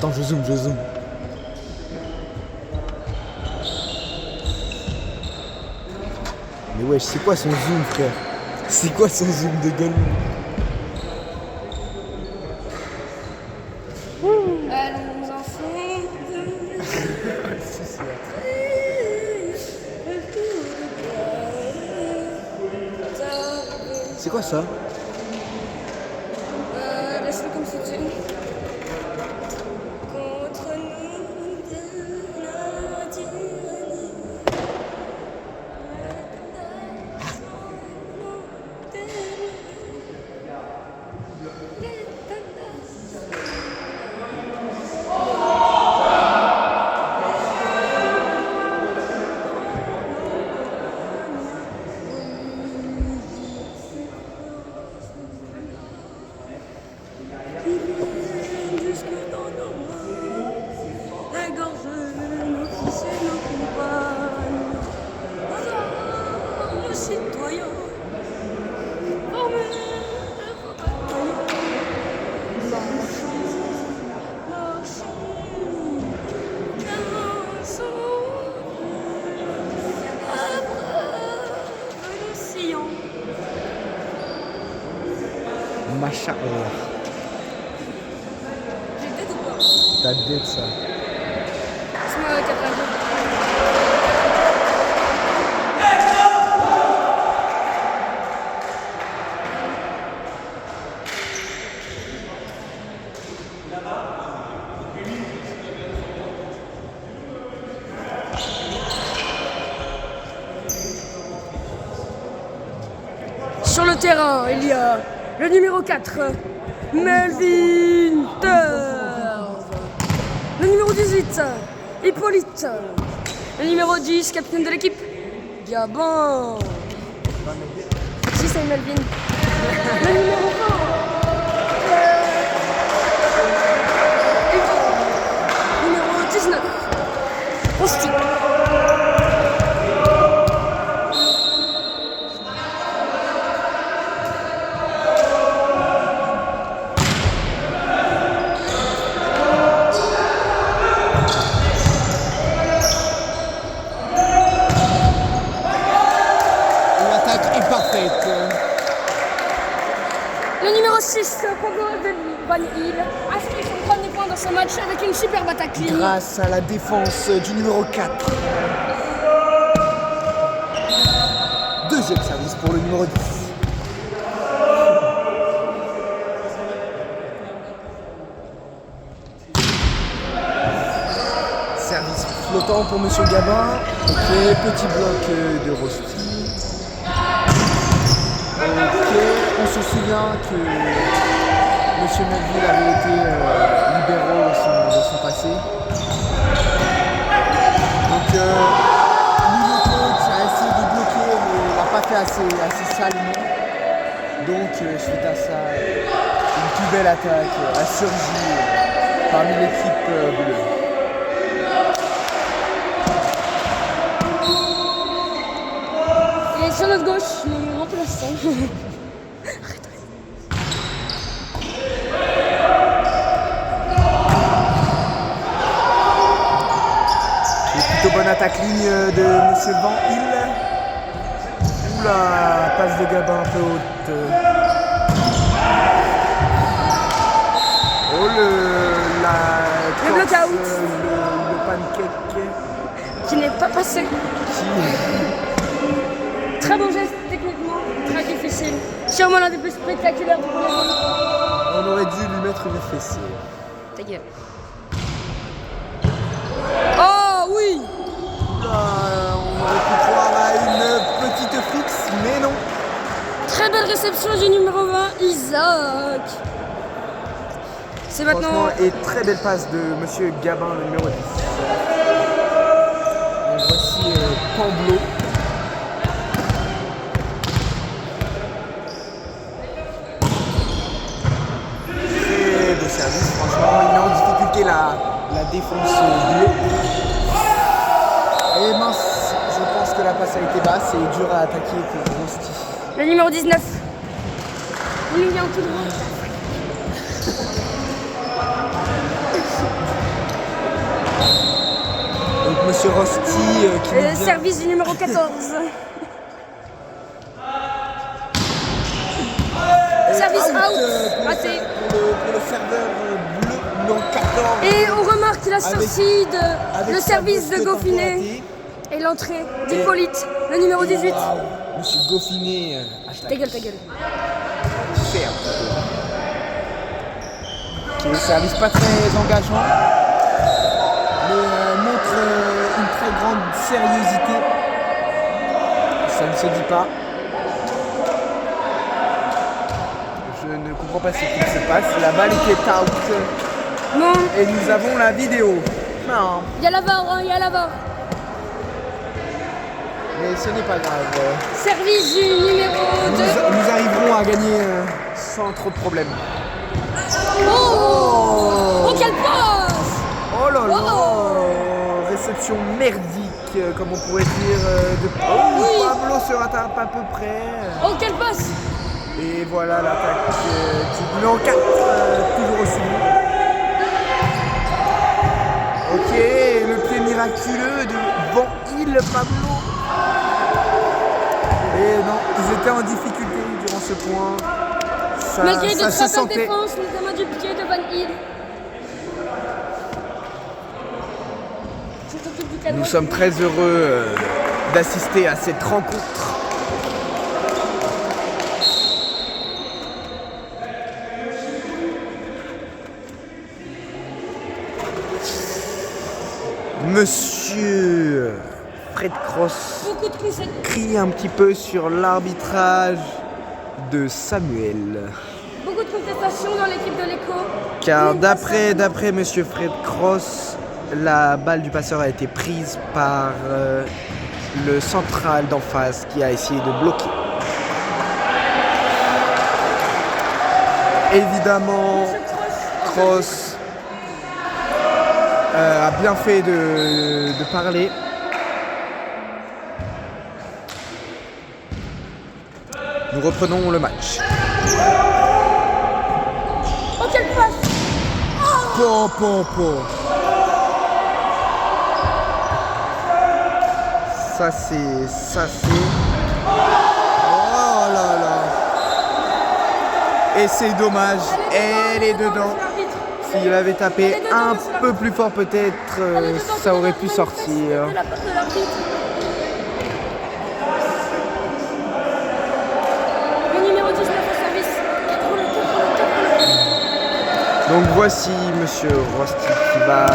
Attends, je zoome, je zoome. Mais wesh, c'est quoi son zoom, frère? C'est quoi son zoom de gueule? Allons enfants C'est quoi ça? Laisse-le comme c'était. Contre nous de la tyrannie. Jusque dans nos mains, égorge nos fils et nos compagnes. Nos citoyens, formez vos bataillons. Marchons, marchons, ensemble, abreuve le sillon. Masha'Allah. J'ai des ou pas? T'as dead ça. Laisse-moi 82. Sur le terrain, il y a le numéro 4, Melvin Turve. Le numéro 18, Hippolyte. Le numéro 10, capitaine de l'équipe, Gabin. Si, c'est Melvin. Le numéro 20, Yvan. Numéro 19, Rosti. L'attaque est parfaite. Le numéro 6, Pablo Van Hill, inscrit son premier point dans ce match avec une superbe attaque ligne. Grâce à la défense du numéro 4. Deuxième service pour le numéro 10. Service flottant pour Monsieur Gabin. Ok, petit bloc de Rosti. Ok, on se souvient que Monsieur Melville avait été libéraux dans son passé. Donc lui, le coach a essayé de bloquer, mais il n'a pas fait assez salement. Donc suite à ça, une plus belle attaque a surgi parmi l'équipe bleue. Et sur notre gauche, le remplaçant. Plutôt bonne attaque ligne de Monsieur Van Hill. Oula, passe de Gabin un peu haute. Oh Le block-out. Le pancake. Qui n'est pas passé. Qui... Très bon geste techniquement, très difficile. Sûrement l'un des plus spectaculaires du premier round. On aurait dû lui mettre une fessée. Ta gueule. Oh oui! On aurait pu croire à une petite fixe, mais non. Très belle réception du numéro 20, Isaac. C'est maintenant. Franchement, et très belle passe de Monsieur Gabin, le numéro 10. Donc voici Pamblo. Très beau service, franchement. Il met en difficulté la défense bleue. Et mince, je pense que la passe a été basse et dur à attaquer pour Rosti. Le numéro 19. Il nous vient tout droit. Monsieur Rosti qui nous vient. Service du numéro 14. Service out, raté. Pour le serveur bleu, non 14. Et on remarque la sortie de avec le sa service de botte Goffinet ratée. et l'entrée d'Hippolyte, le numéro 18. Waouh, Monsieur Goffinet attaque. Ta gueule, ta gueule. Ferme. Qui est un service pas très engageant, mais montre une très grande sérieuseté. Ça ne se dit pas. Je ne comprends pas ce qui se passe. La balle était out. Non, Et nous avons la vidéo. Non, il y a la barre, hein, il y a la barre. mais ce n'est pas grave. Service du numéro 2. Nous arriverons à gagner sans trop de problèmes. Oh, quelle passe! Oh là là, Oh. réception merdique, comme on pourrait dire. Oh, Oui. Pablo se rattrape à peu près. Oh, quelle passe! Et voilà l'attaque du numéro 4, toujours au sud. Ok, le pied miraculeux de Van Hill, Pablo. Et non, ils étaient en difficulté durant ce point. Malgré de ça se très belles sentait. défenses, notamment du pied de Van Hill. Je t'occupe du cadre. Nous sommes très heureux d'assister à cette rencontre. Monsieur Fred Cross Beaucoup de coups, crie un petit peu sur l'arbitrage de Samuel. beaucoup de contestations dans l'équipe de l'Eco. Car Une d'après Monsieur Fred Cross, la balle du passeur a été prise par le central d'en face qui a essayé de bloquer. Évidemment, Cross a bien fait de parler. Nous reprenons le match. Oh, quelle passe! Po, po, po. Ça c'est. Oh là là. Et c'est dommage. Elle est dedans. S'il avait tapé un peu plus fort peut-être, ça aurait pu sortir. De la part de l'arbitre. Le numéro 19 au service. 4 Donc voici Monsieur Rosti qui va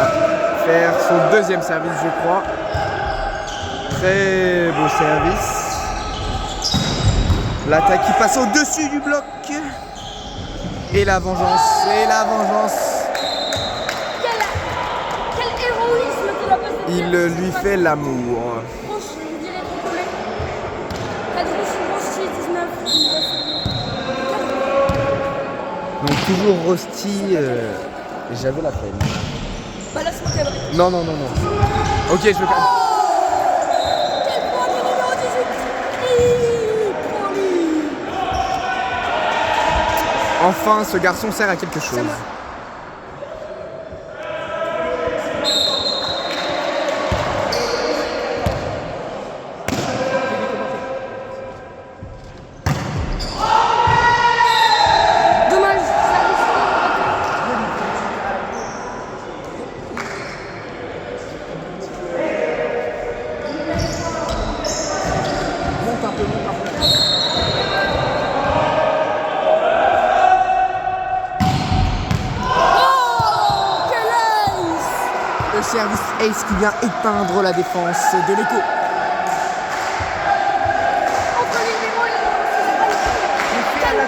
faire son deuxième service, je crois. Très beau service. L'attaque qui passe au-dessus du bloc. Et la vengeance. Et la vengeance. Quel héroïsme de la part de Il lui fait l'amour. Roche, je dirais trop collé. Cadrouche, Roche, 19. Donc toujours Rosti. J'avais la peine. Bah là, c'est mon cadre. Non, non, non, non. Ok, je le calme. Quel point du numéro 18. Pour lui. Enfin, ce garçon sert à quelque chose. C'est moi. Dommage, service. Monte un peu, monte un peu. Oh, quel ace! Le service Ace qui vient éteindre la défense de l'Eco. Entre les numéros et c'est pas le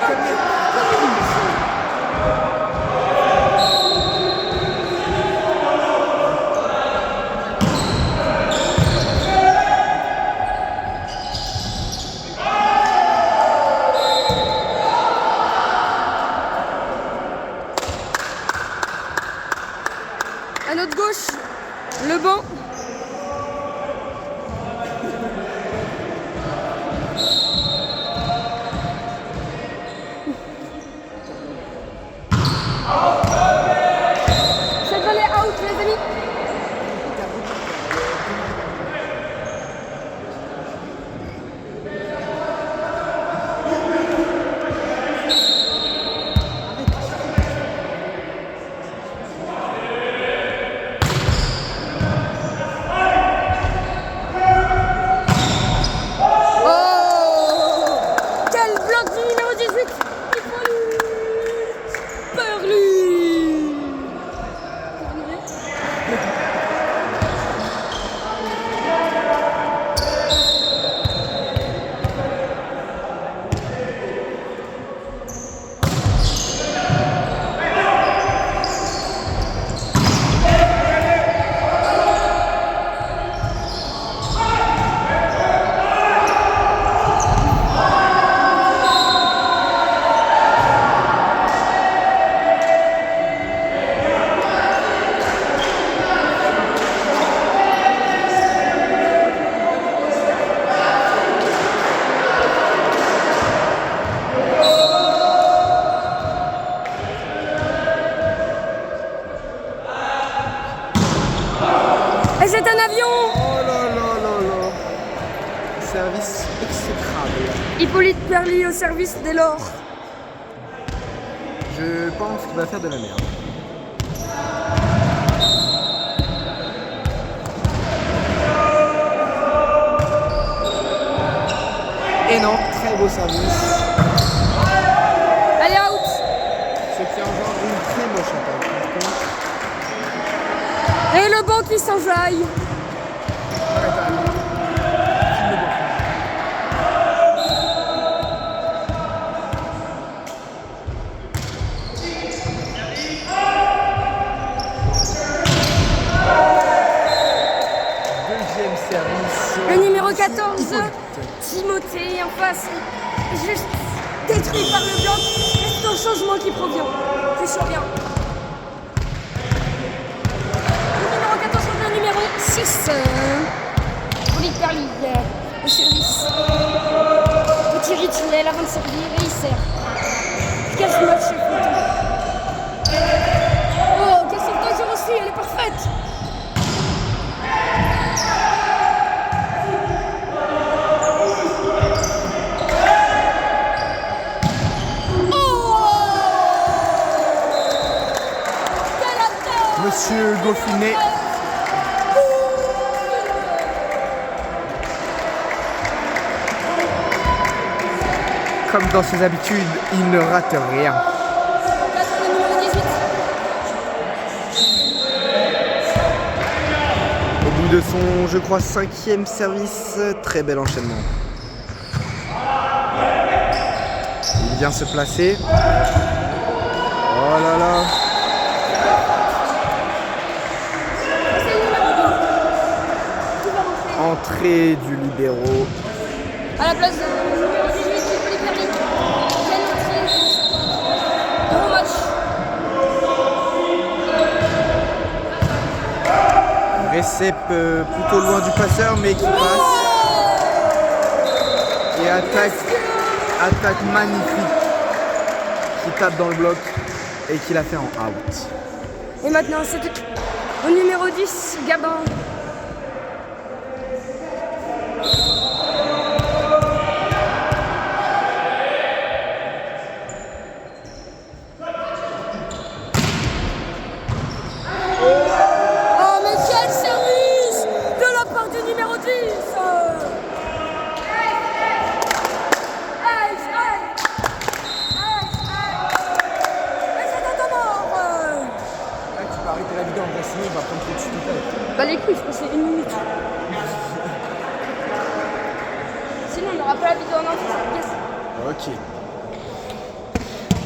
à notre gauche, le banc. Cette balle est out, les amis. un avion. Oh là là là là. Service exécrable. Hippolyte Perly au service dès lors. Je pense qu'il va faire de la merde. Et non, très beau service. Allez, out. Ce qui engendre une très moche attaque. Et le banc qui s'enjaille. Deuxième service. Le numéro 14, Timothée, en face, juste détruit par le bloc. C'est un changement qui provient. C'est sûr bien. Le numéro 14 contre le numéro 6. Hippolyte Perly, au service. Petit rituel avant de servir et il sert. Quel match c'est foutu. Oh, quelle sauvetage j'ai reçue, elle est parfaite. Monsieur Dauphiné. Comme dans ses habitudes, il ne rate rien. Au bout de son, je crois, 5e service, très bel enchaînement. Il vient se placer. Oh là là. Entrée du libéro. À la place de numéro 18, Hippolyte Perly. Quelle entrée. Gros match. Récep plutôt loin du passeur mais qui passe. Et attaque magnifique. Qui tape dans le bloc et qui l'a fait en out. Et maintenant, c'est au numéro 10, Gabin. Oh, mais quel service de la part du numéro 10. Mais c'est un mort. Là, tu peux arrêter la vidéo en vrai, sinon il va prendre trop de suite. Bah les couilles, je pense que c'est 1 minute. Sinon, on n'aura pas la vidéo en entier. Yes. Ok.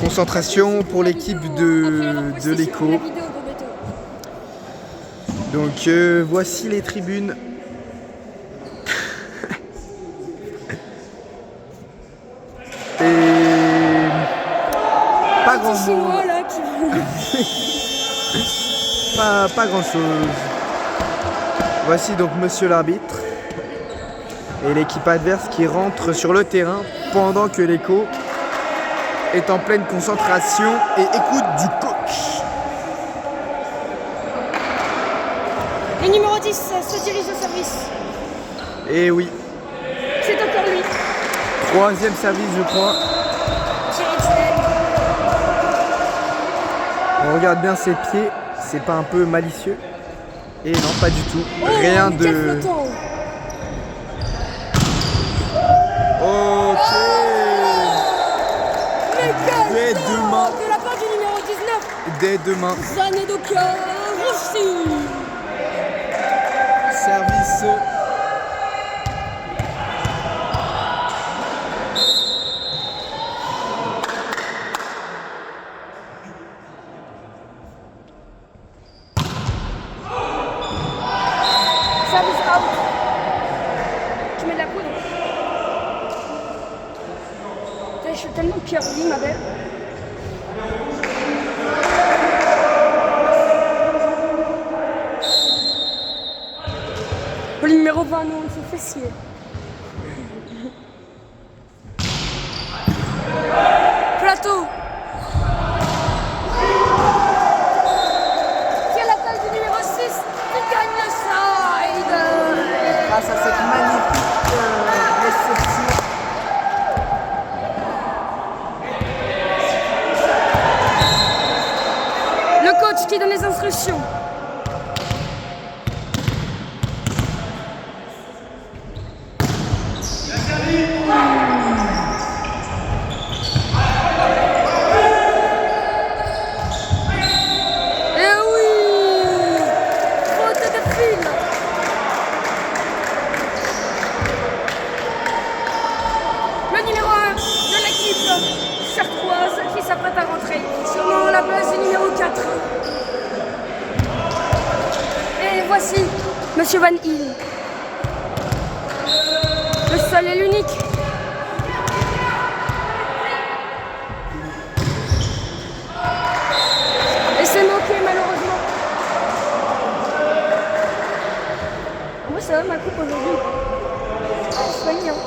Concentration pour l'équipe de l'Écho. Donc voici les tribunes. Et pas grand monde. Là, qui... Pas grand chose. Voici donc monsieur l'arbitre et l'équipe adverse qui rentre sur le terrain pendant que l'Écho est en pleine concentration et écoute du coach. Le numéro 10 se dirige au service. Et oui, C'est encore lui. 3e service je crois. Thierry Tunnel. On regarde bien ses pieds, c'est pas un peu malicieux? Et non, pas du tout. Rien mais quel de... flottant. Ok. Mais quel Dès flottant demain. de la part du numéro 19. Dès demain, Zanedoka Rossi. service. Service out. Tu mets de la poudre. Putain, je suis tellement curly, ma belle. Le numéro 20, non, on se fait fessier. Plateau. Quelle attaque du numéro 6 qui gagne le side. Sûrement la place du numéro 4. Et voici Monsieur Van Hill. Le seul et l'unique. Et c'est manqué malheureusement. Moi ça va ma coupe aujourd'hui. Soignant.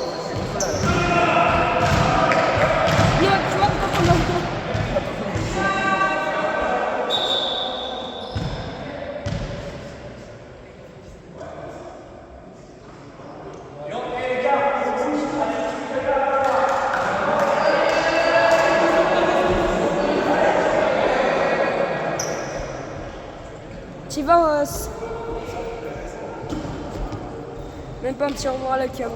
Non, tu vois pourquoi on a encore. Tu vas même pas un petit au revoir à la cam.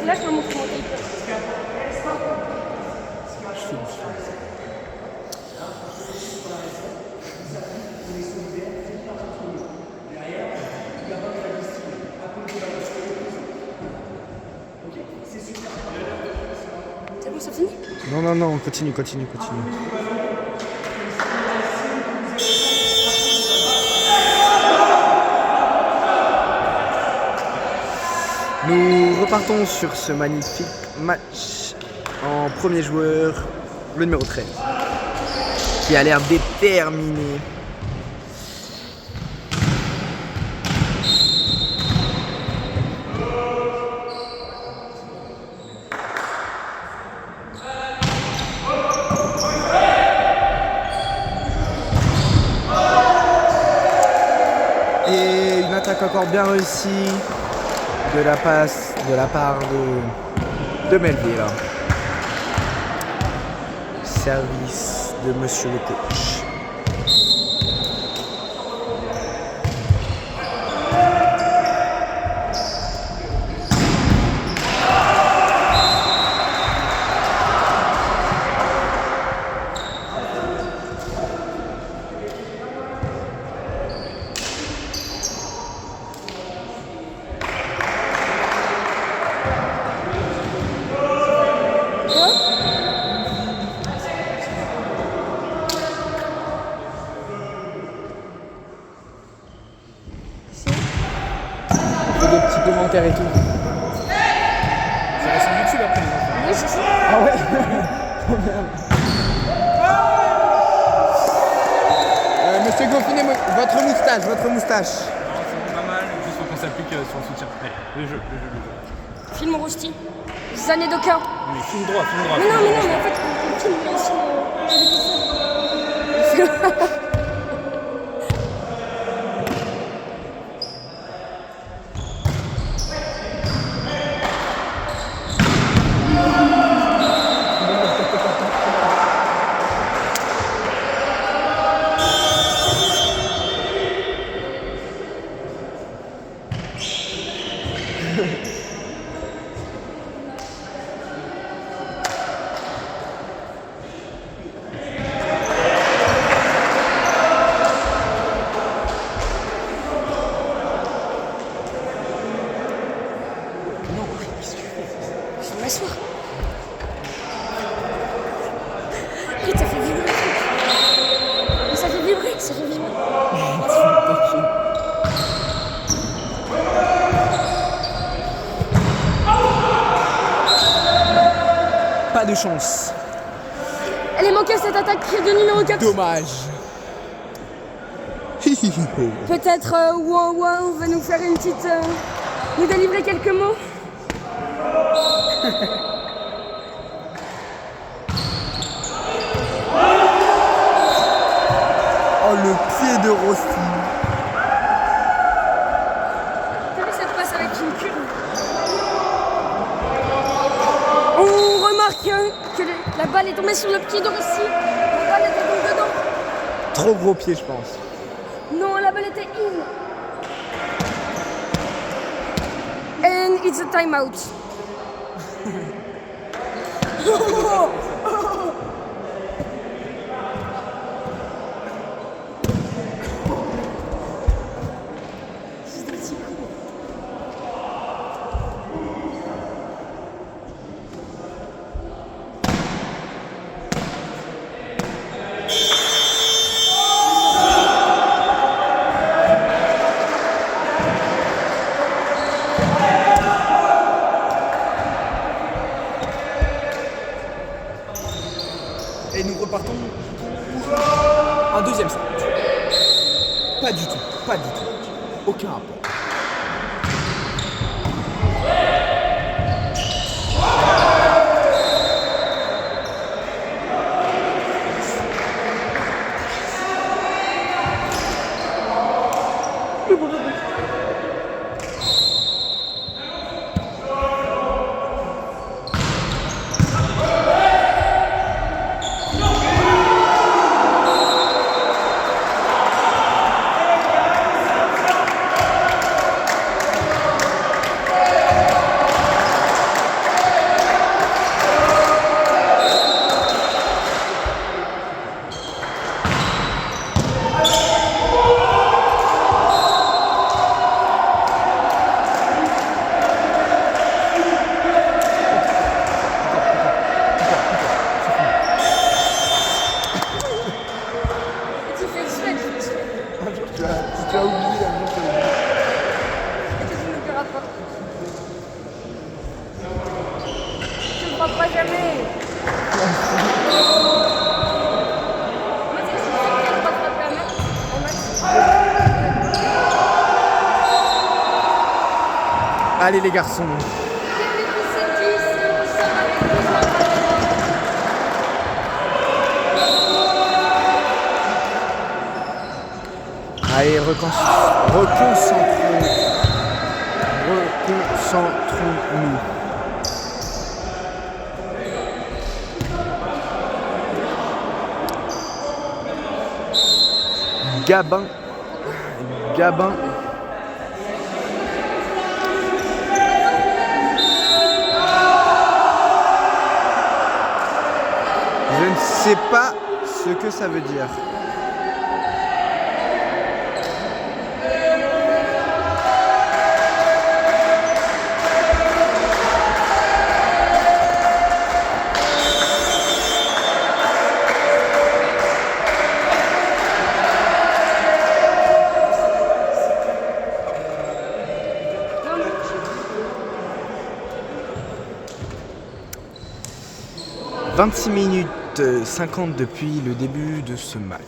Là, je vais montrer mon tape. C'est bon, ça finit? Non, non, non, continue. Nous repartons sur ce magnifique match en premier joueur, le numéro 13, qui a l'air déterminé. Et une attaque encore bien réussie de la part de Melville. Service de monsieur le coach. Des petits commentaires et tout. Ça va sur YouTube après les enfants. Oui, c'est ça. Ah ouais. Monsieur Confiné, votre moustache. Non, c'est pas mal, juste faut qu'on s'applique sur le soutien. Allez, le jeu. Film Rosti. Zanedoka. Mais film droit. Mais non, mais en fait, le film, il est aussi. Asseoir. Arrête, ça fait vibrer. Mais ça fait vibrer, ça fait vibrer. Pas de chance. Elle est manquée cette attaque de numéro 4. Dommage. Peut-être Ouan va nous faire une petite... nous délivrer quelques mots. Oh, le pied de Rossi. T'as vu cette passe avec une curve? On remarque que la balle est tombée sur le pied de Rossi. La balle était donc dedans. Trop gros pied, je pense. Non, la balle était in. And it's a timeout. Et nous repartons en deuxième set. Pas du tout, pas du tout. Aucun rapport. Tu as oublié, un jour tu as oublié. Tu ne le feras pas. Tu ne crois pas jamais. Moi, c'est sûr qu'elle ne croit pas jamais. En match. Allez les garçons. Allez, reconcentrons-nous. Gabin. Je ne sais pas ce que ça veut dire. « 26 minutes 50 depuis le début de ce match. »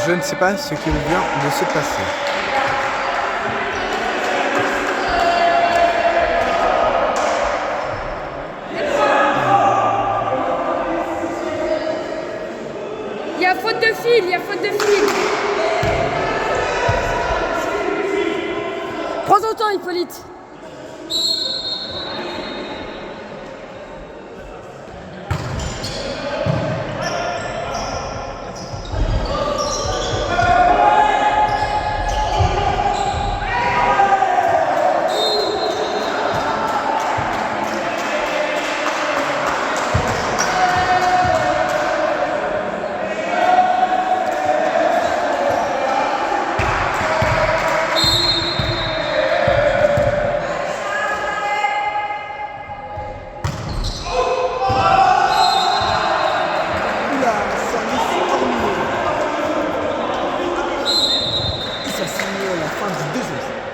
Je ne sais pas ce qui vient de se passer. Il y a faute de fil, il y a faute de fil. Prends ton temps, Hippolyte. Oula, service terminé. Et ça signe la fin du deuxième set.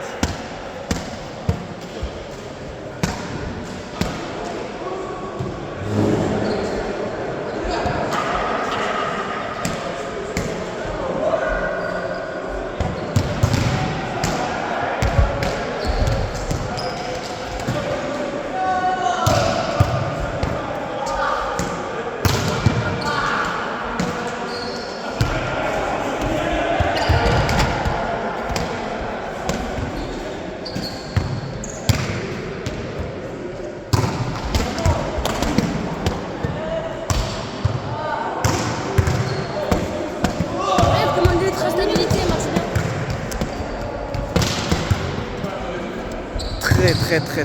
Recommandé de stabilité, marche bien.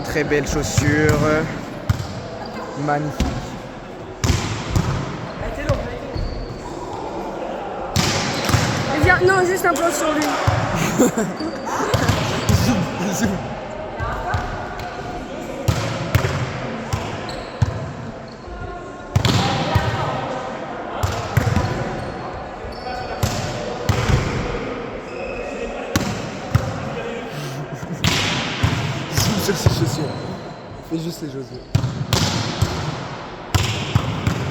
Très belle chaussure. Magnifique. Et viens, non, juste un plan sur lui. Zoom. Zoom sur ses chaussures. Fais juste les chaussures.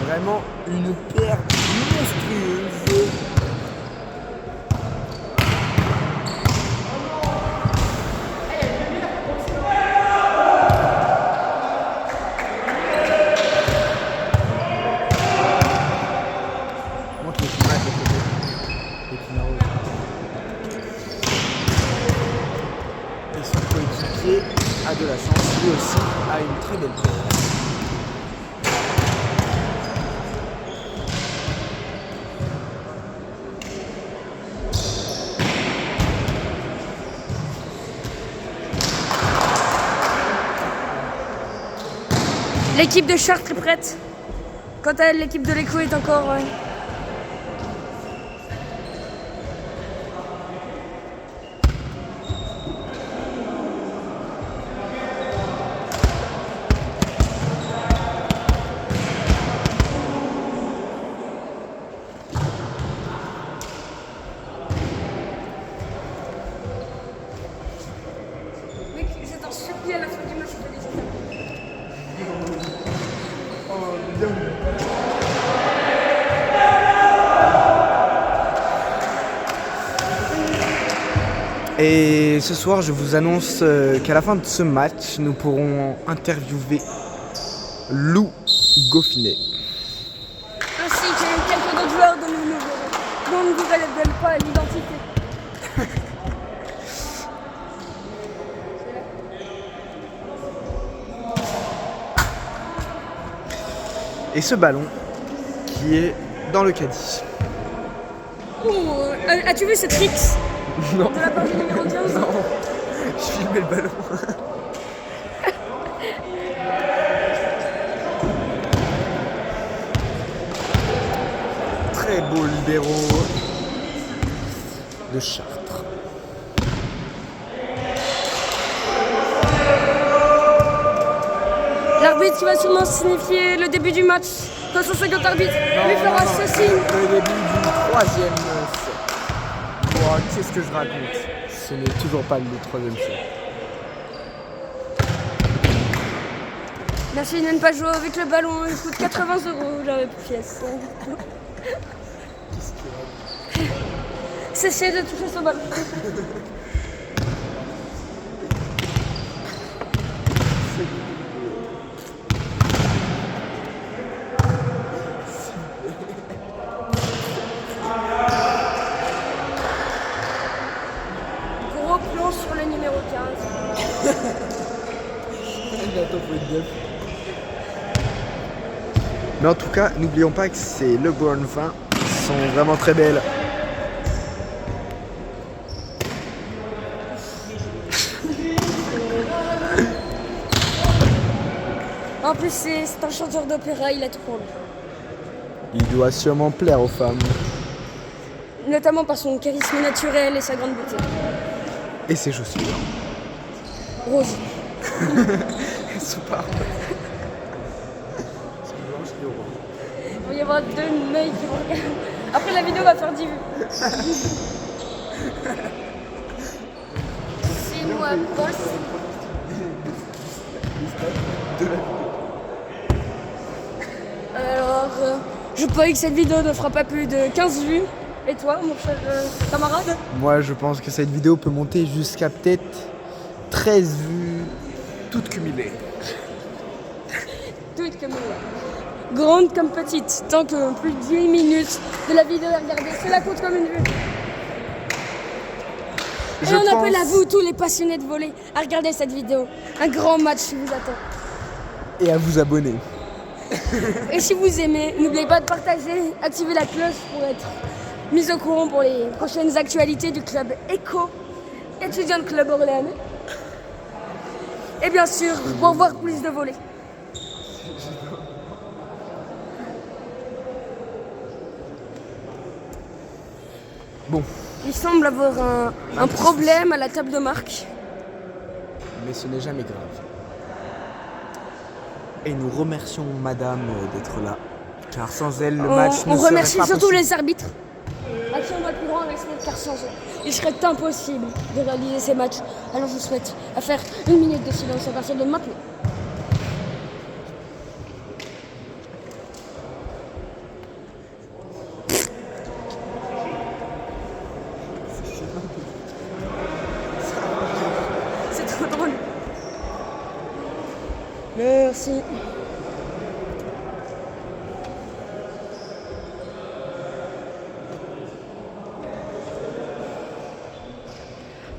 Vraiment une paire monstrueuse. Montre les finales de côté. Les finales roses. Et son coéquipier a de la chance, lui aussi a une très belle paire. L'équipe de Chartres est prête. Quant à elle, l'équipe de l'Écho est encore... Mec, c'est un supplie à la fin du match. Et ce soir, je vous annonce qu'à la fin de ce match, nous pourrons interviewer Lou Goffinet. Ainsi que quelques autres joueurs dont nous ne révèle pas l'identité. Et ce ballon qui est dans le caddie. As-tu vu ce trick Non, de la part du numéro 15? non, je filmais le ballon. Très beau libéraux de Chartres. L'arbitre qui va sûrement signifier le début du match. 250 arbitres lui fera ce signe. Le début du troisième set. Wow, qu'est-ce que je raconte? Ce n'est toujours pas le troisième set. Merci de ne pas jouer avec le ballon, il coûte 80 € la pièce. Cessez de toucher ce ballon. Mais en tout cas, n'oublions pas que ces LeBron 20 sont vraiment très belles. En plus, c'est un chanteur d'opéra, il est trop drôle. Il doit sûrement plaire aux femmes. Notamment par son charisme naturel et sa grande beauté. Et ses chaussures. Rose. Elles sont pas. Il va y avoir 2 mecs qui vont regarder. Après, la vidéo va faire 10 vues. C'est moi, boss. Alors, je parie que cette vidéo ne fera pas plus de 15 vues. Et toi, mon cher camarade? Moi, je pense que cette vidéo peut monter jusqu'à peut-être 13 vues, toutes cumulées. Toutes comme moi. Grande comme petite. Tant que plus de 10 minutes de la vidéo à regarder, cela compte comme une vue. Et on appelle à vous, tous les passionnés de volley, à regarder cette vidéo. Un grand match vous attend. Et à vous abonner. Et si vous aimez, n'oubliez pas de partager, activer la cloche pour être mis au courant pour les prochaines actualités du club ECHO, Étudiant Club Orléanais. Et bien sûr, pour voir plus de volets. Bon, Il semble avoir un problème à la table de marque. mais ce n'est jamais grave. Et nous remercions Madame d'être là, car sans elle, le match ne On serait remercie pas surtout possible. les arbitres, à qui on doit le plus grand respect, car sans eux, il serait impossible de réaliser ces matchs. Alors je vous souhaite à faire 1 minute de silence à partir de maintenant. C'est trop drôle. Merci.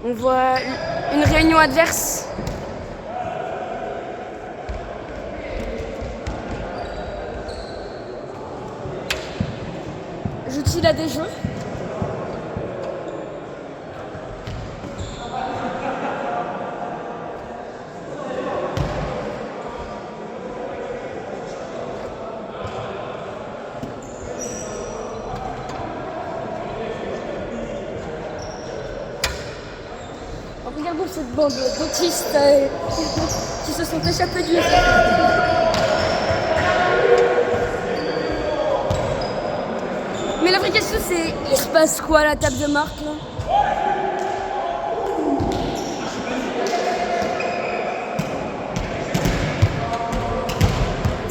On voit une réunion adverse. Joue-t-il à des jeux? Regardons cette bande d'autistes qui se sont échappés du Mais la vraie question c'est, il se passe quoi à la table de marque là?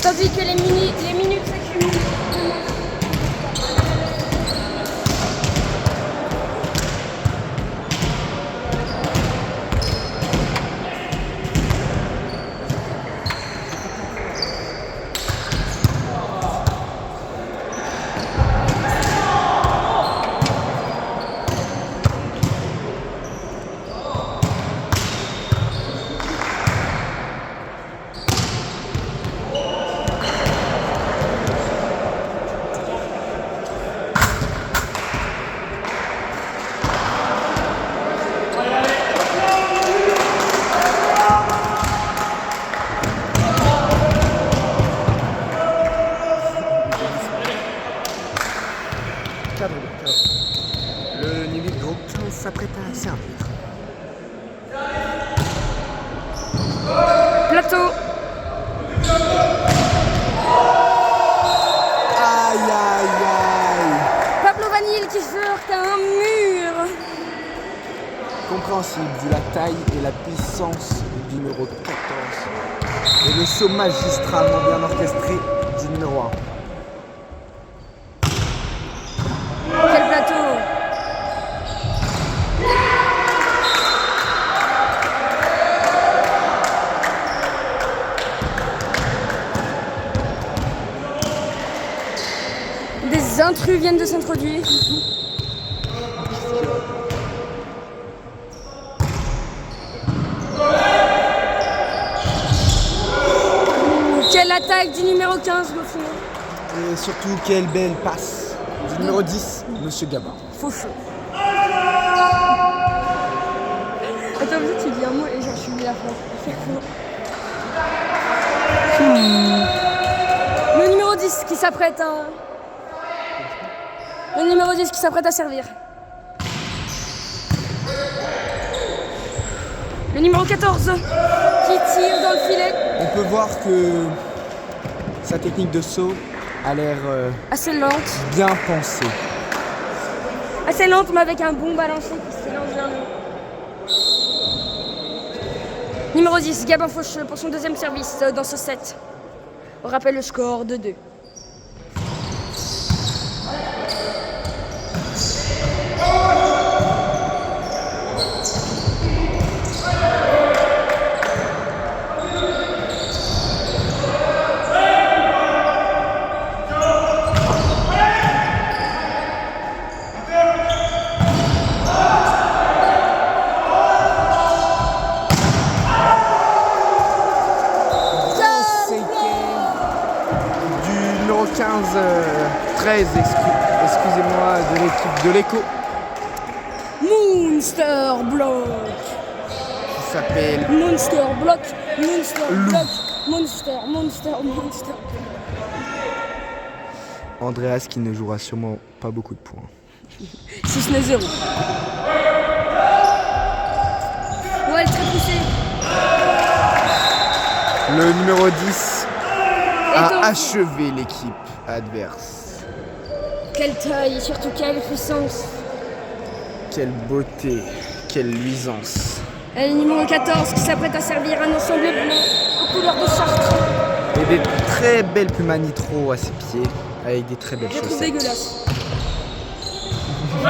Tandis que les minutes s'accumulent. Le numéro 15 s'apprête à servir. Plateau. Aïe aïe aïe. Pablo Vanille qui se heurte à un mur. Compréhensible vu la taille et la puissance du numéro 14 et le saut magistralement bien orchestré du numéro 1. Quel plateau! Des intrus viennent de s'introduire. belle attaque du numéro 15, Gauffin. Et surtout, quelle belle passe du numéro 10, Monsieur Gabin. Faucheux. Attends, vous tu dis un mot et genre je suis mis la fin. Le numéro 10 qui s'apprête à... Le numéro 10 qui s'apprête à servir. Le numéro 14 qui tire dans le filet. On peut voir que sa technique de saut a l'air Assez lente. bien pensée. Assez lente mais avec un bon balancier qui s'élance vers nous. Numéro 10, Gabin Faucheux pour son deuxième service dans ce set. On rappelle le score de 2. Du numéro 15, 13, excusez-moi, de l'équipe de l'Echo, Monster Block. qui s'appelle Monster Block. Monster Block. Monster. Andreas, qui ne jouera sûrement pas beaucoup de points. Si ce n'est 0. Ouais, très poussé. Le numéro 10 Et a donc, achevé l'équipe adverse. quelle taille et surtout quelle puissance. Quelle beauté, quelle luisance. Et le numéro 14 qui s'apprête à servir un ensemble bleu aux couleurs de Chartres. Et des très belles plumas nitro à ses pieds, avec des très belles Je trouve chaussettes. dégueulasse. Oh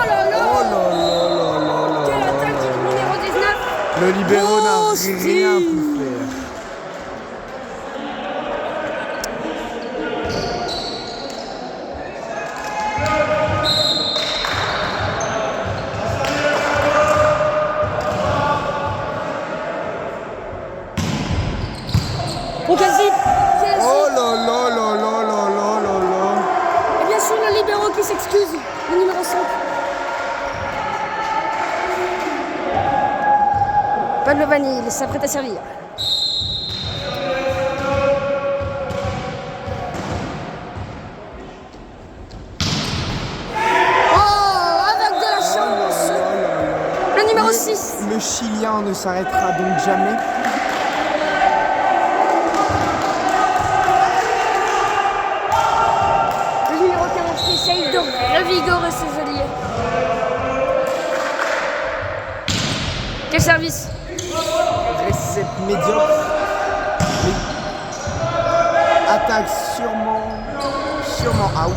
là là, Oh là là là là là quelle là attaque là du là. numéro 19. Le libéro Oh, n'a Steve. rien pu faire. Oh, quasi. Oh là là là là là là là là. Et bien sûr, le libéro qui s'excuse, le numéro 5. Pablo Vanille s'apprête à servir. Oh, avec de la chance. Le numéro 6. Le Chilien ne s'arrêtera donc jamais. Le numéro 15 qui essaye de revigorer ses alliés. Quel service? Recette médiocre. Oui. Attaque sûrement out.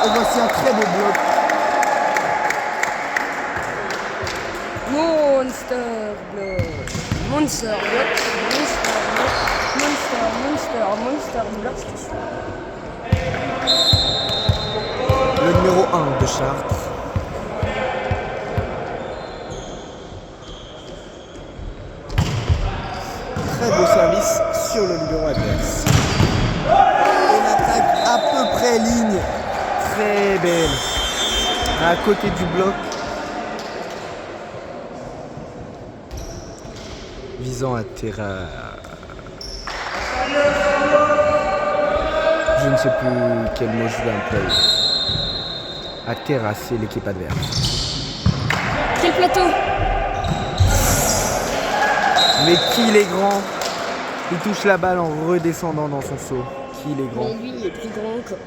Et voici un très beau bloc. Monster Block. Monster Block. Monster Block. Le numéro 1 de Chartres. Très beau service sur le libéro adverse. Une attaque à peu près ligne. Très belle. À côté du bloc. Visant à terra. Je ne sais plus quel mot je vais employer. À terrasser l'équipe adverse. Quel plateau? Mais qu'il est grand. Il touche la balle en redescendant dans son saut. Qu'il est grand. Mais lui, il est plus grand encore.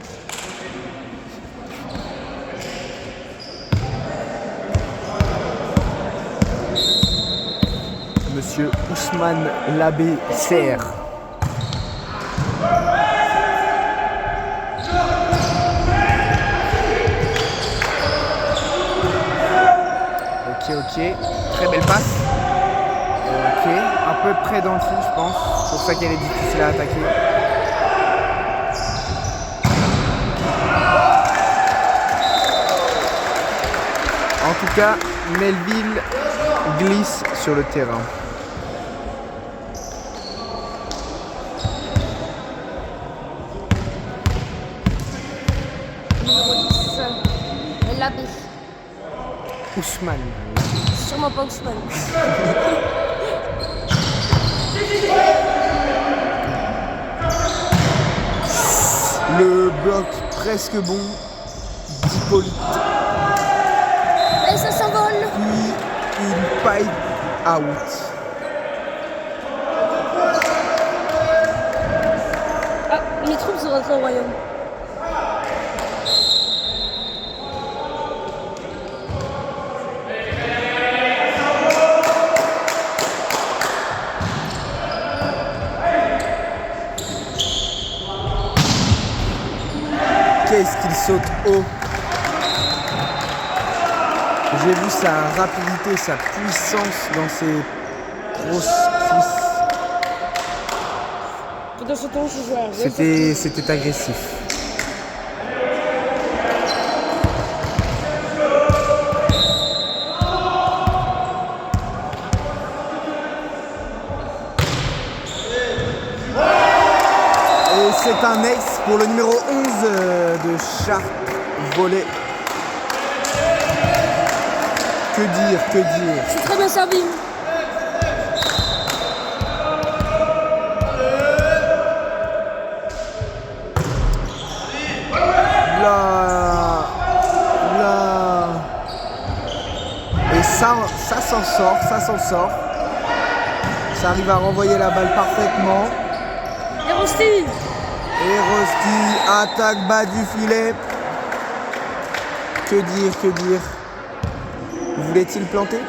Monsieur Ousmane Labé Serre. Ok. Très belle passe. Ok. Un peu près dans le fil, je pense. C'est pour ça qu'elle est difficile à attaquer. En tout cas, Melville glisse sur le terrain. Labbé. Ousmane. Sûrement pas Ousmane. Le bloc presque bon d'Hippolyte. Et ça s'envole. Puis une pipe out. Ah, mes troupes sont rentrées au royaume. Qu'est-ce qu'il saute haut. J'ai vu sa rapidité, sa puissance dans ses grosses cuisses. Pendant ce temps, je joue à C'était agressif. Et c'est un ex pour le numéro 11 de Chartres volé. Que dire, que dire. C'est très bien servi. Là. Et ça s'en sort, ça s'en sort. Ça arrive à renvoyer la balle parfaitement. Et Rosti. Et Rosti attaque bas du filet. Que dire, que dire. Voulait-il planter?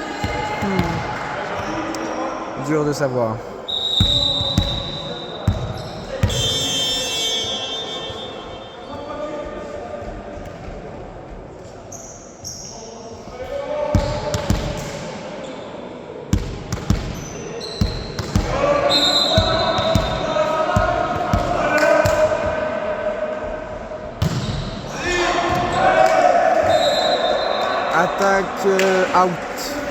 Dur de savoir. Attaque out,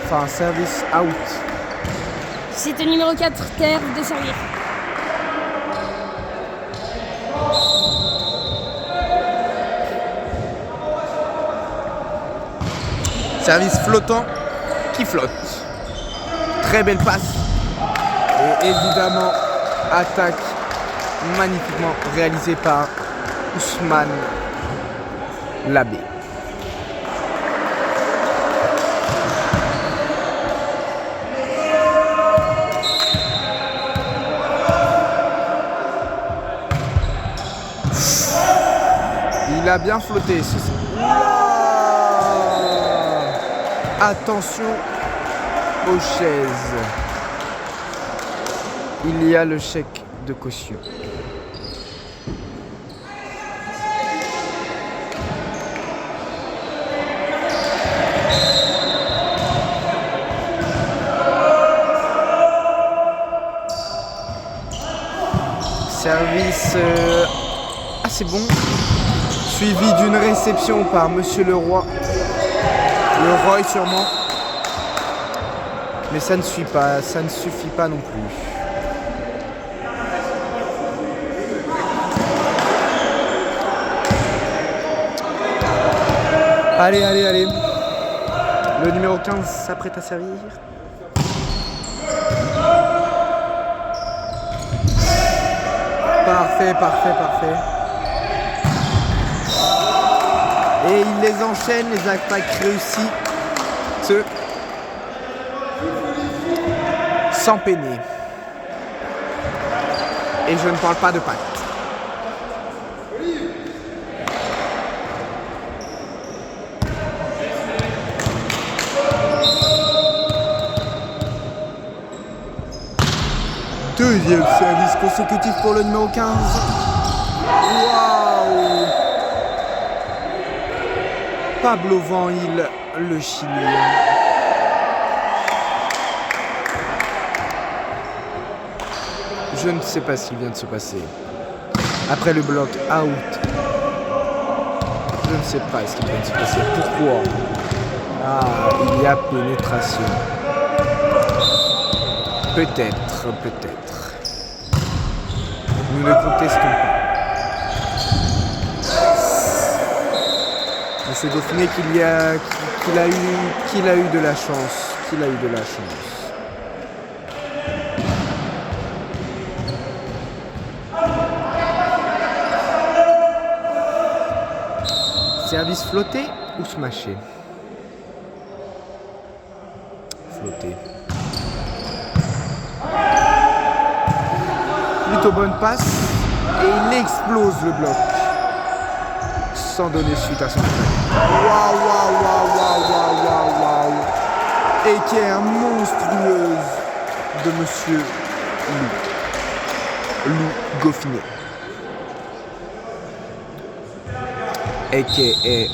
enfin service out. C'est le numéro 4, terre de servir. Service flottant qui flotte. Très belle passe. Et évidemment, attaque magnifiquement réalisée par Ousmane Labbé. Il a bien flotté. Attention aux chaises. Il y a le chèque de caution. Service assez bon. Suivi d'une réception par Monsieur Leroy. Le Roy sûrement. Mais ça ne suffit pas non plus. Allez. Le numéro 15 s'apprête à servir. Parfait. Et il les enchaîne, les attaques réussies. Sans peiner. Et je ne parle pas de pattes. Deuxième service consécutif pour le numéro 15. Waouh! Pablo Vanhil, le Chilien. Je ne sais pas ce qui vient de se passer. Après le bloc out, je ne sais pas ce qui vient de se passer. Pourquoi? Ah, il y a pénétration. Peut-être. Nous ne contestons pas. Le ce Dauphiné qu'il a eu de la chance. Qu'il a eu de la chance. Service flotté ou smashé? Flotté. Plutôt bonne passe. Et il explose le bloc. Sans donner suite à son attaque. Waouh, waouh, waouh, waouh, waouh, waouh, waouh. Et qui est un monstrueuse de Monsieur Lou Dauphiné. A.K.A.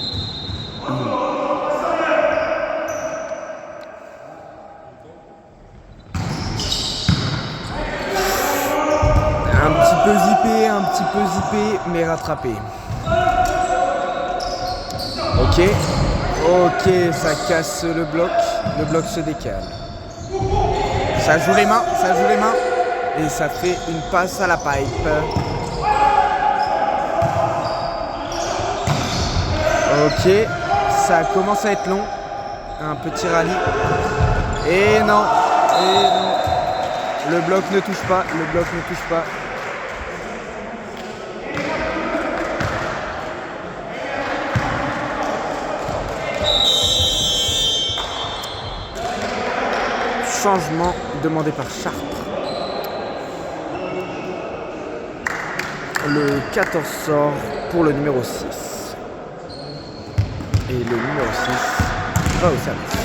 Un petit peu zippé, mais rattrapé. Ok, ça casse le bloc se décale. Ça joue les mains, et ça fait une passe à la pipe. Ok, ça commence à être long. Un petit rallye. Et non. Le bloc ne touche pas. Changement demandé par Chartres. Le 14 sort pour le numéro 6. Et le numéro 6 va au service.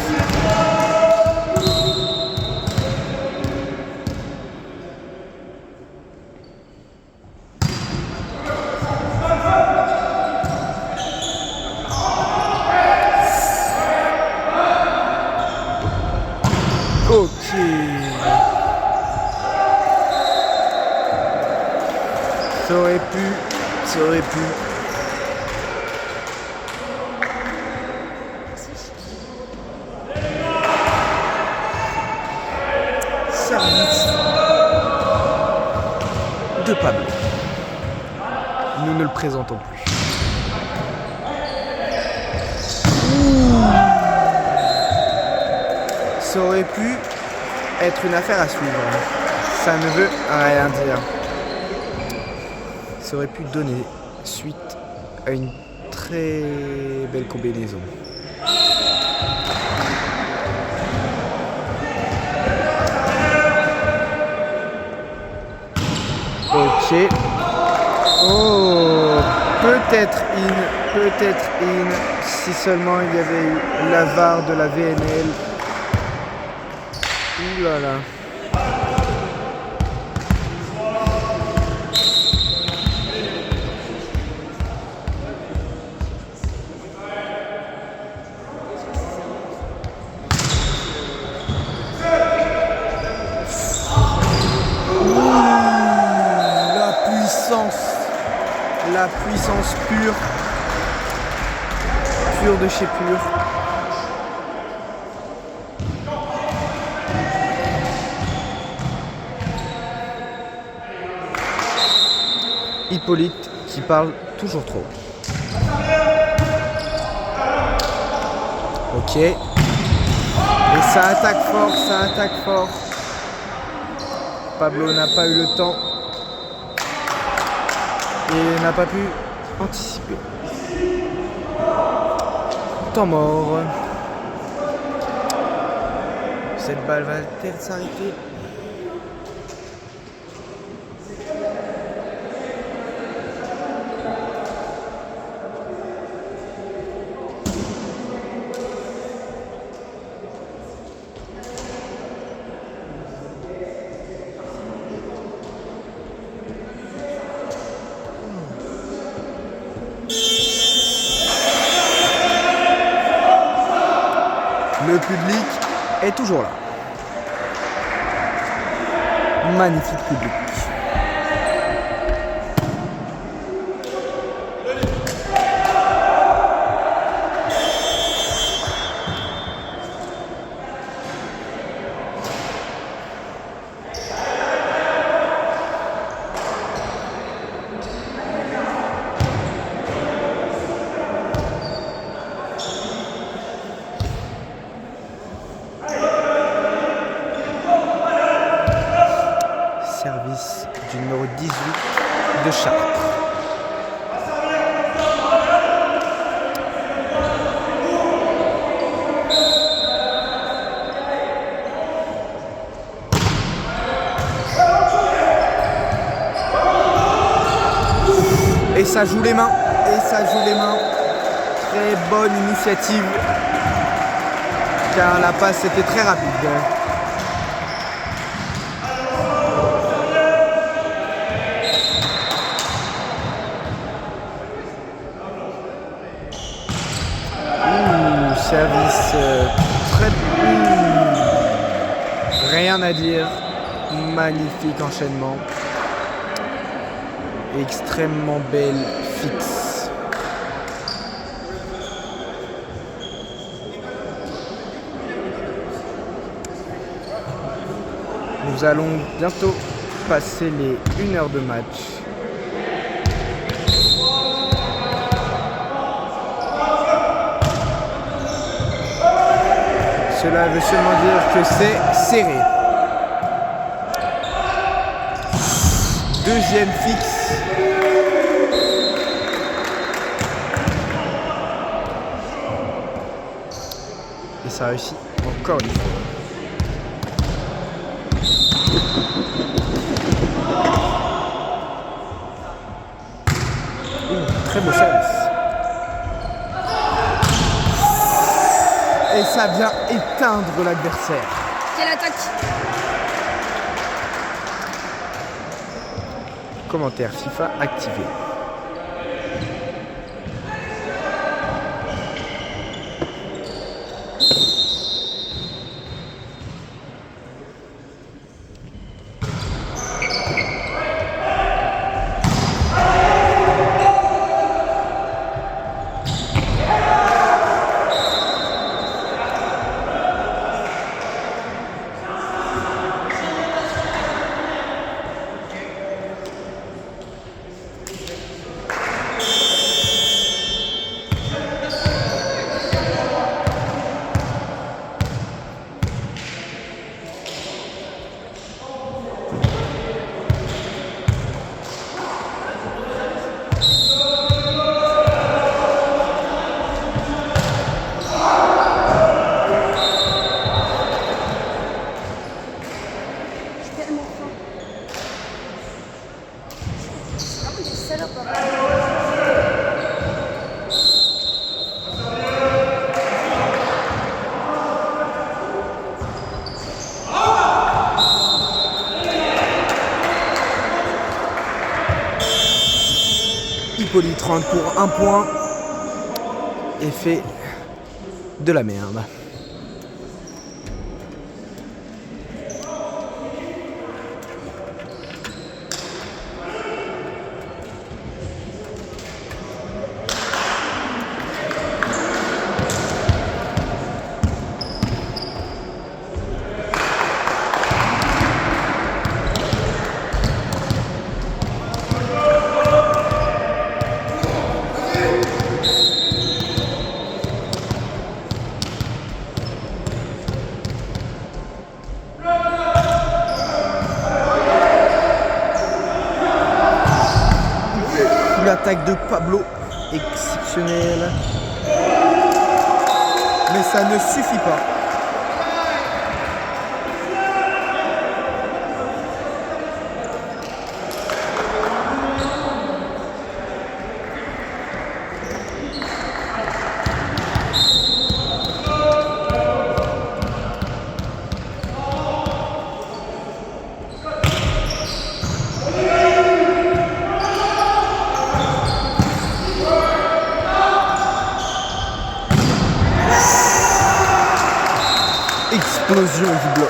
Ok. Ça aurait pu. Service de Pablo. Nous ne le présentons plus. Ça aurait pu être une affaire à suivre. Ça ne veut rien dire. Ça aurait pu donner suite à une très belle combinaison. Ok. Oh, peut-être in, si seulement il y avait eu la VAR de la VNL. Ouh là là. La puissance pure de chez pur. Hippolyte qui parle toujours trop. Ok. Et ça attaque fort. Pablo n'a pas eu le temps. Et n'a pas pu anticiper. Temps mort. Cette balle va-t-elle s'arrêter? Le public est toujours là. Magnifique public. Et ça joue les mains. Très bonne initiative. Car la passe était très rapide. Service très... Rien à dire. Magnifique enchaînement. Extrêmement belle fixe. Nous allons bientôt passer les 1 heure de match. Cela veut seulement dire que c'est serré. Deuxième fixe. Et ça réussit encore une fois. Très beau service. Et ça vient éteindre l'adversaire. Quelle attaque! Commentaire FIFA activé. Hippolyte rentre pour 1 point et fait de la merde. L'attaque de Pablo, exceptionnelle. Mais ça ne suffit pas. Explosion du bloc.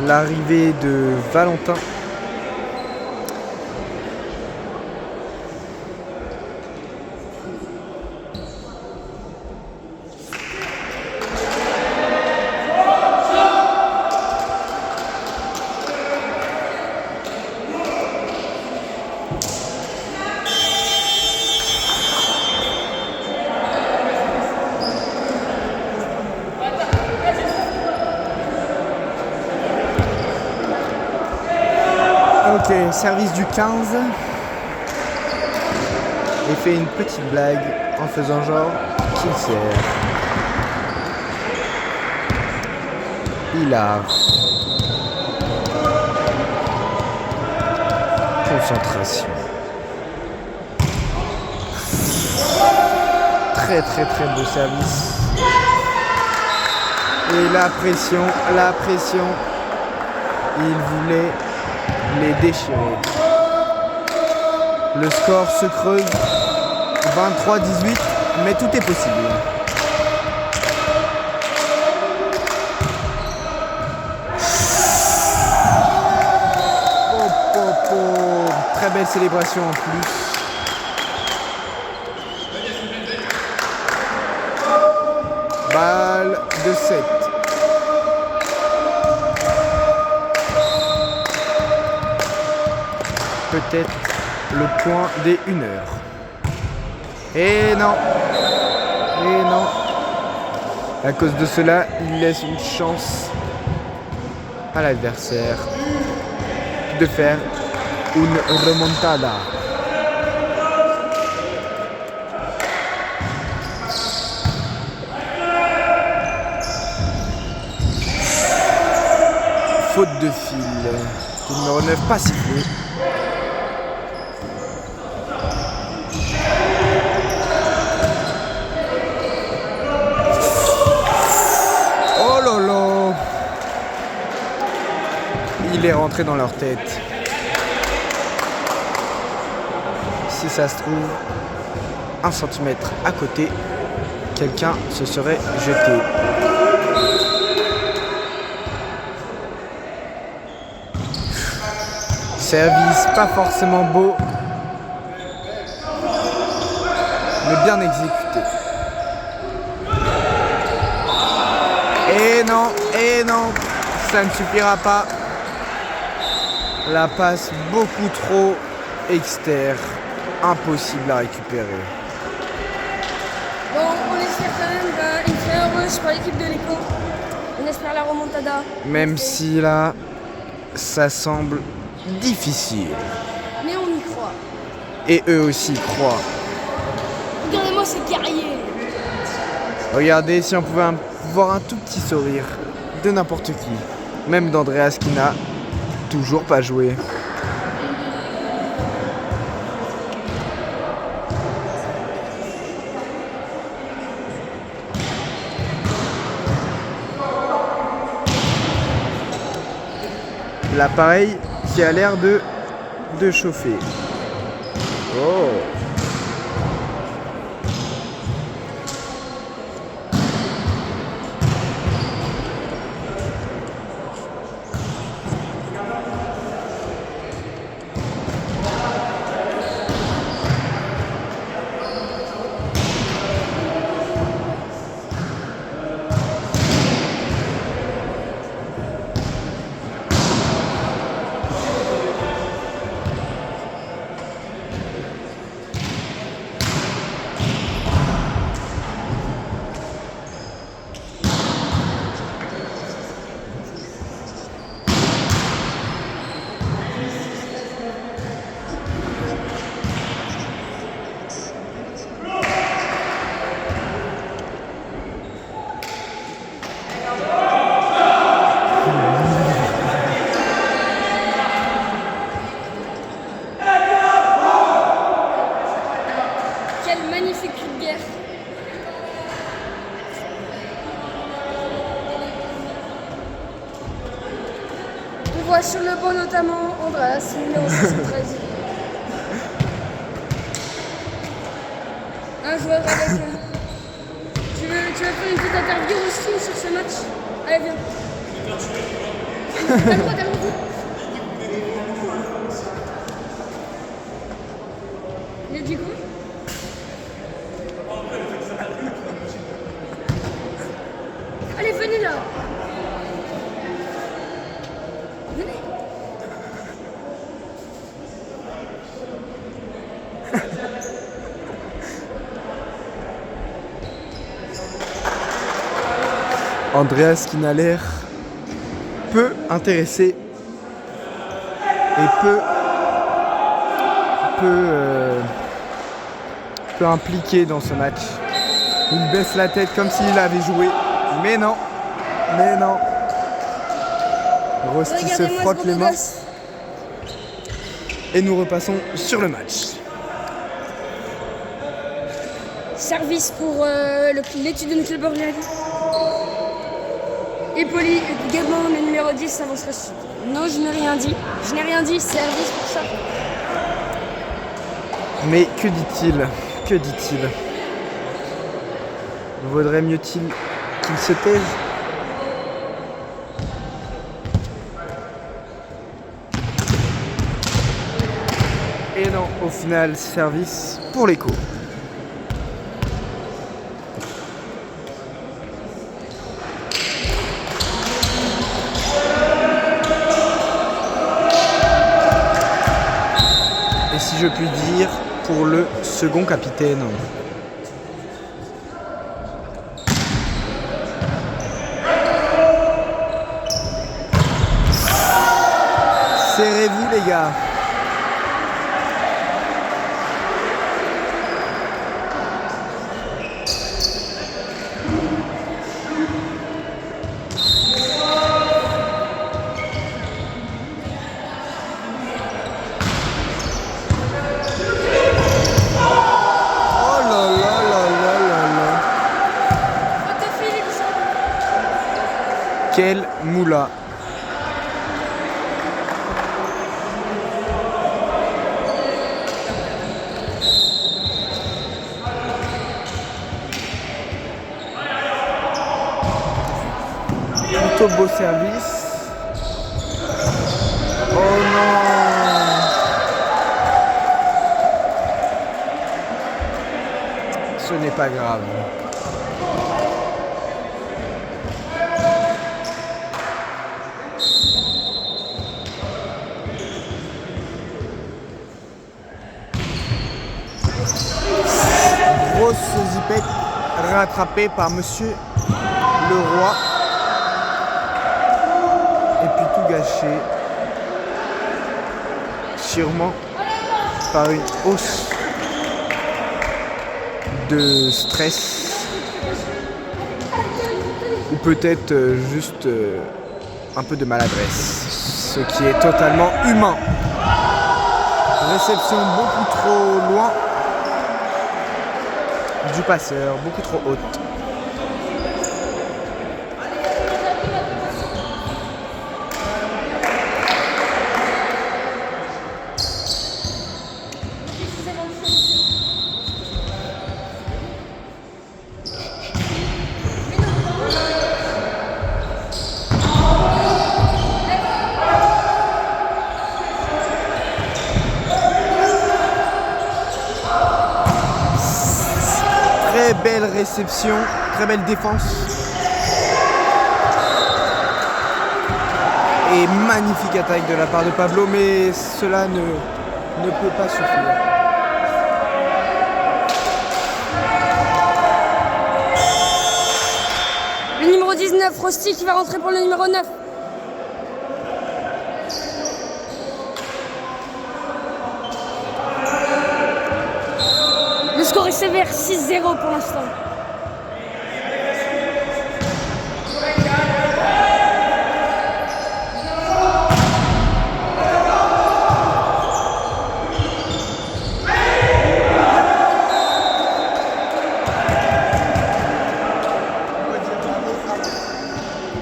L'arrivée de Valentin. Ok, service du 15. Et fait une petite blague en faisant genre qu'il sert. Hilar. Concentration. Très très très beau service. Et la pression. Il voulait les déchirer. Le score se creuse. 23-18, mais tout est possible. Très belle célébration en plus. Balle de 7. Peut-être le point des 1 heure. Et non. À cause de cela, il laisse une chance à l'adversaire de faire une remontada. Faute de fil. Le numéro 9 pas sifflé. Oh là là. Il est rentré dans leur tête. Si ça se trouve, 1 centimètre à côté, quelqu'un se serait jeté. Service pas forcément beau, mais bien exécuté. Et non, ça ne suffira pas. La passe beaucoup trop externe, impossible à récupérer. Bon, on espère quand même une très heureuse pour l'équipe de l'Eco. On espère la remontada. Même si là, ça semble difficile. Mais on y croit. Et eux aussi y croient. Regardez-moi ces guerriers. Regardez si on pouvait voir un tout petit sourire de n'importe qui. Même d'Andreas qui n'a toujours pas joué. L'appareil qui a l'air de chauffer. Oh. Quelle magnifique vulgaire. On voit sur le banc notamment Andreas, numéro 73. Un joueur avec... Tu veux faire une petite interview aussi sur ce match? Allez, viens. T'as le droit. Il a dit quoi? Allez, venez là. Venez. Andreas qui n'a l'air peu intéressé et peu impliqué dans ce match. Il baisse la tête comme s'il avait joué, mais non. Rosti se Regardez-moi frotte ce les beau mains gosse. et nous repassons sur le match. Service pour l'étude de Michel Borgari. Et Poli, également le numéro 10 avancera dessus. Non, je n'ai rien dit. Service pour ça. Mais que dit-il? Vaudrait mieux-il qu'il se taise? Et non, au final, service pour l'écho. Et si je puis dire, pour le second capitaine. Serrez-vous les gars. Quel moula. Plutôt beau service. Oh non. Ce n'est pas grave. Grosse zipette rattrapée par Monsieur Leroy. Et puis tout gâché. Sûrement par une hausse de stress. Ou peut-être juste un peu de maladresse. Ce qui est totalement humain. Réception beaucoup trop loin du passeur, beaucoup trop haute. Très belle réception, très belle défense. Et magnifique attaque de la part de Pablo, mais cela ne peut pas suffire. Le numéro 19, Rosti qui va rentrer pour le numéro 9. Le score est sévère, 6-0 pour l'instant.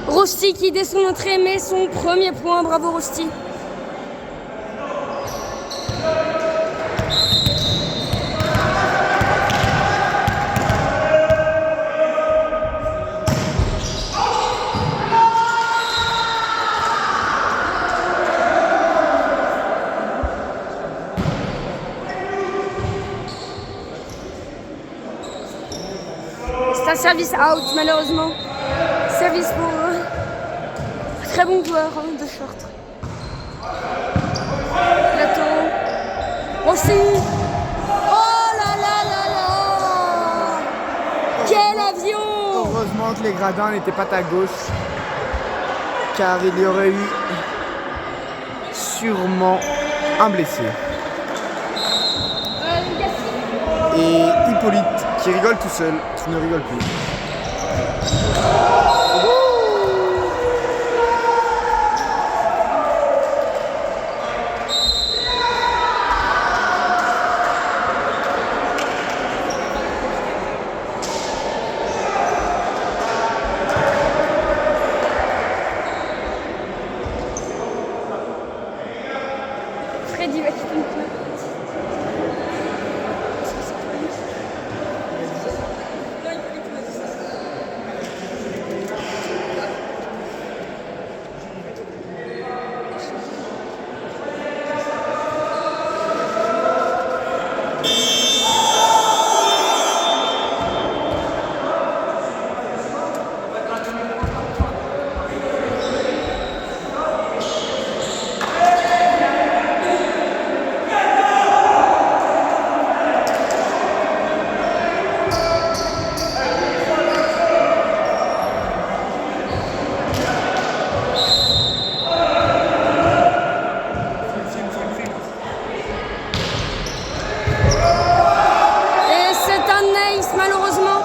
Rosti qui, dès son entrée, met son premier point. Bravo Rosti. C'est un service out malheureusement. Service pour très bon joueur de short. Plateau. Rossi. Oh là là là là. Quel avion. Heureusement que les gradins n'étaient pas à gauche, car il y aurait eu sûrement un blessé. Gassi. Et Hippolyte qui rigole tout seul, qui ne rigole plus. Freddy va quitter le club. Malheureusement.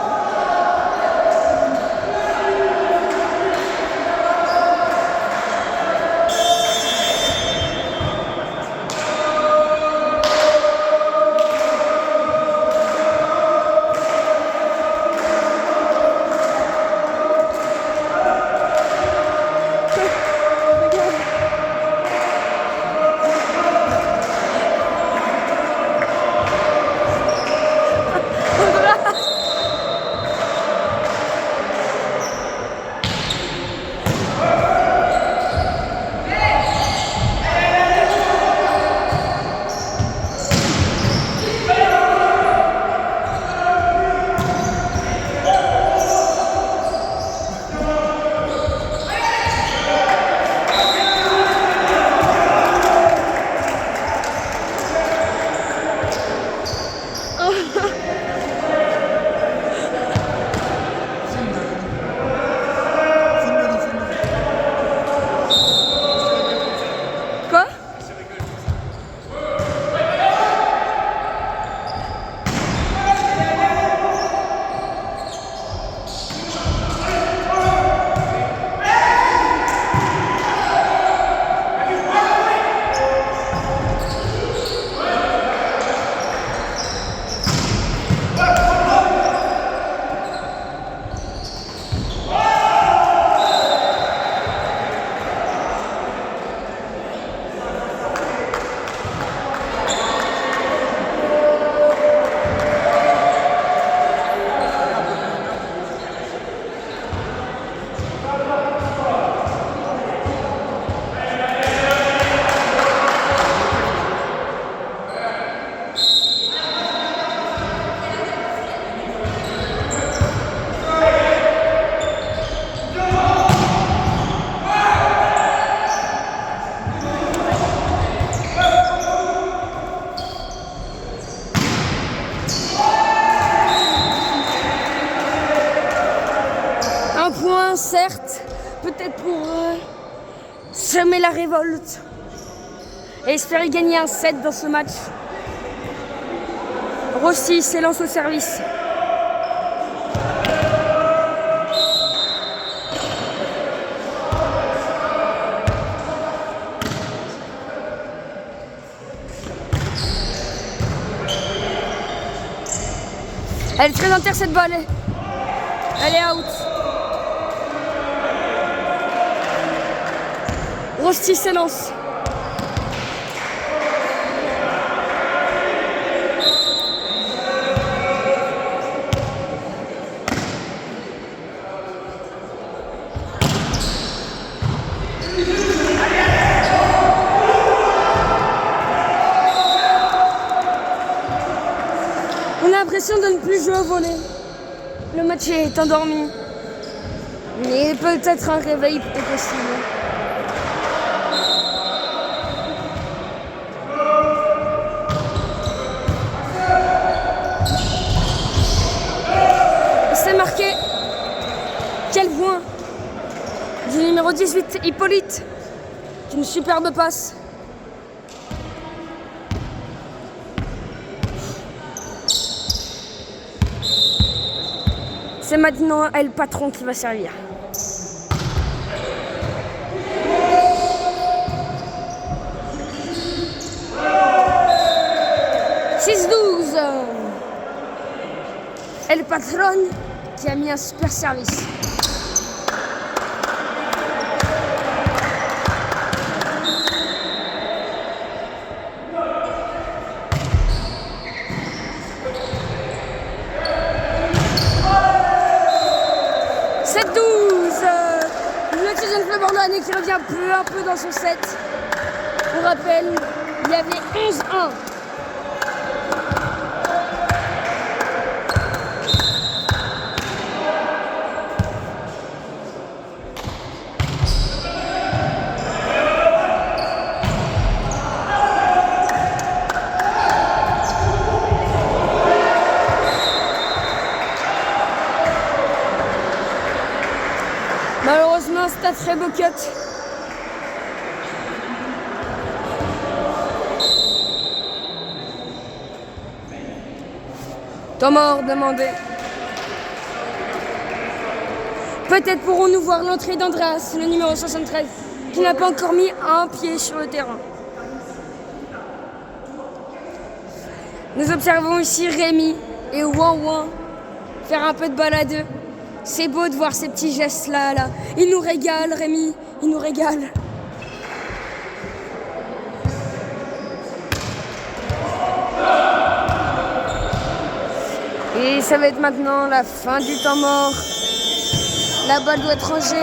Quoi? Un point, certes, peut-être pour semer la révolte et espérer gagner un set dans ce match. Rossi s'élance au service. Elle est très inter cette balle. Elle est out. Rossi s'élance. On a l'impression de ne plus jouer au volley. Le match est endormi. Mais peut-être un réveil est possible. C'est marqué. Quel point du numéro 18, Hippolyte. Une superbe passe. C'est maintenant El Patron qui va servir. El Patron qui a mis un super service. Le Citizen Club Bordelais qui revient peu à peu dans son set. Pour rappel, il y avait 11-1. Malheureusement, c'est un très beau cut. Temps mort demandé. Peut-être pourrons-nous voir l'entrée d'Andreas, le numéro 73, qui n'a pas encore mis un pied sur le terrain. Nous observons ici Rémi et Wan Wan faire un peu de baladeux. C'est beau de voir ces petits gestes-là. Là. Il nous régale, Rémi. Il nous régale. Et ça va être maintenant la fin du temps mort. La balle doit être rangée.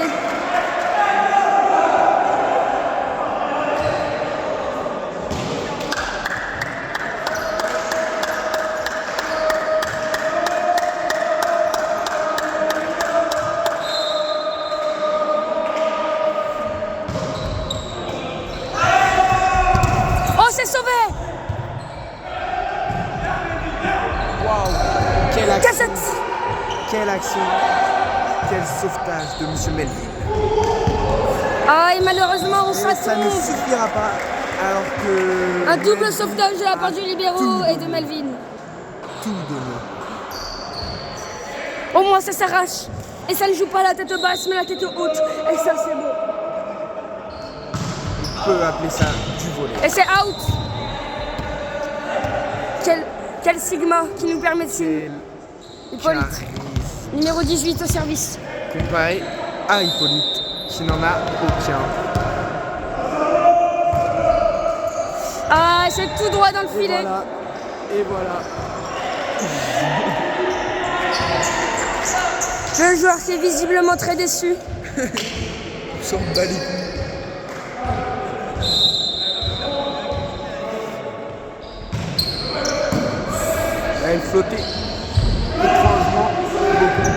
Quelle action, quel sauvetage de M. Melvin. Ah, et malheureusement, ça ne suffira pas, alors que... Un double sauvetage de la part du libéraux et de Melvin. Tout donné. Au moins, ça s'arrache. Et ça ne joue pas la tête basse, mais la tête haute. Et ça, c'est beau. On peut appeler ça du volley. Et c'est out. Quel Sigma qui nous permet de signer. Hippolyte, numéro 18 au service. Comparé à Hippolyte, qui n'en a aucun. Ah, c'est tout droit dans le filet. Et voilà. Le joueur qui est visiblement très déçu. On s'en bat les couilles. Elle flottait étrangement beaucoup.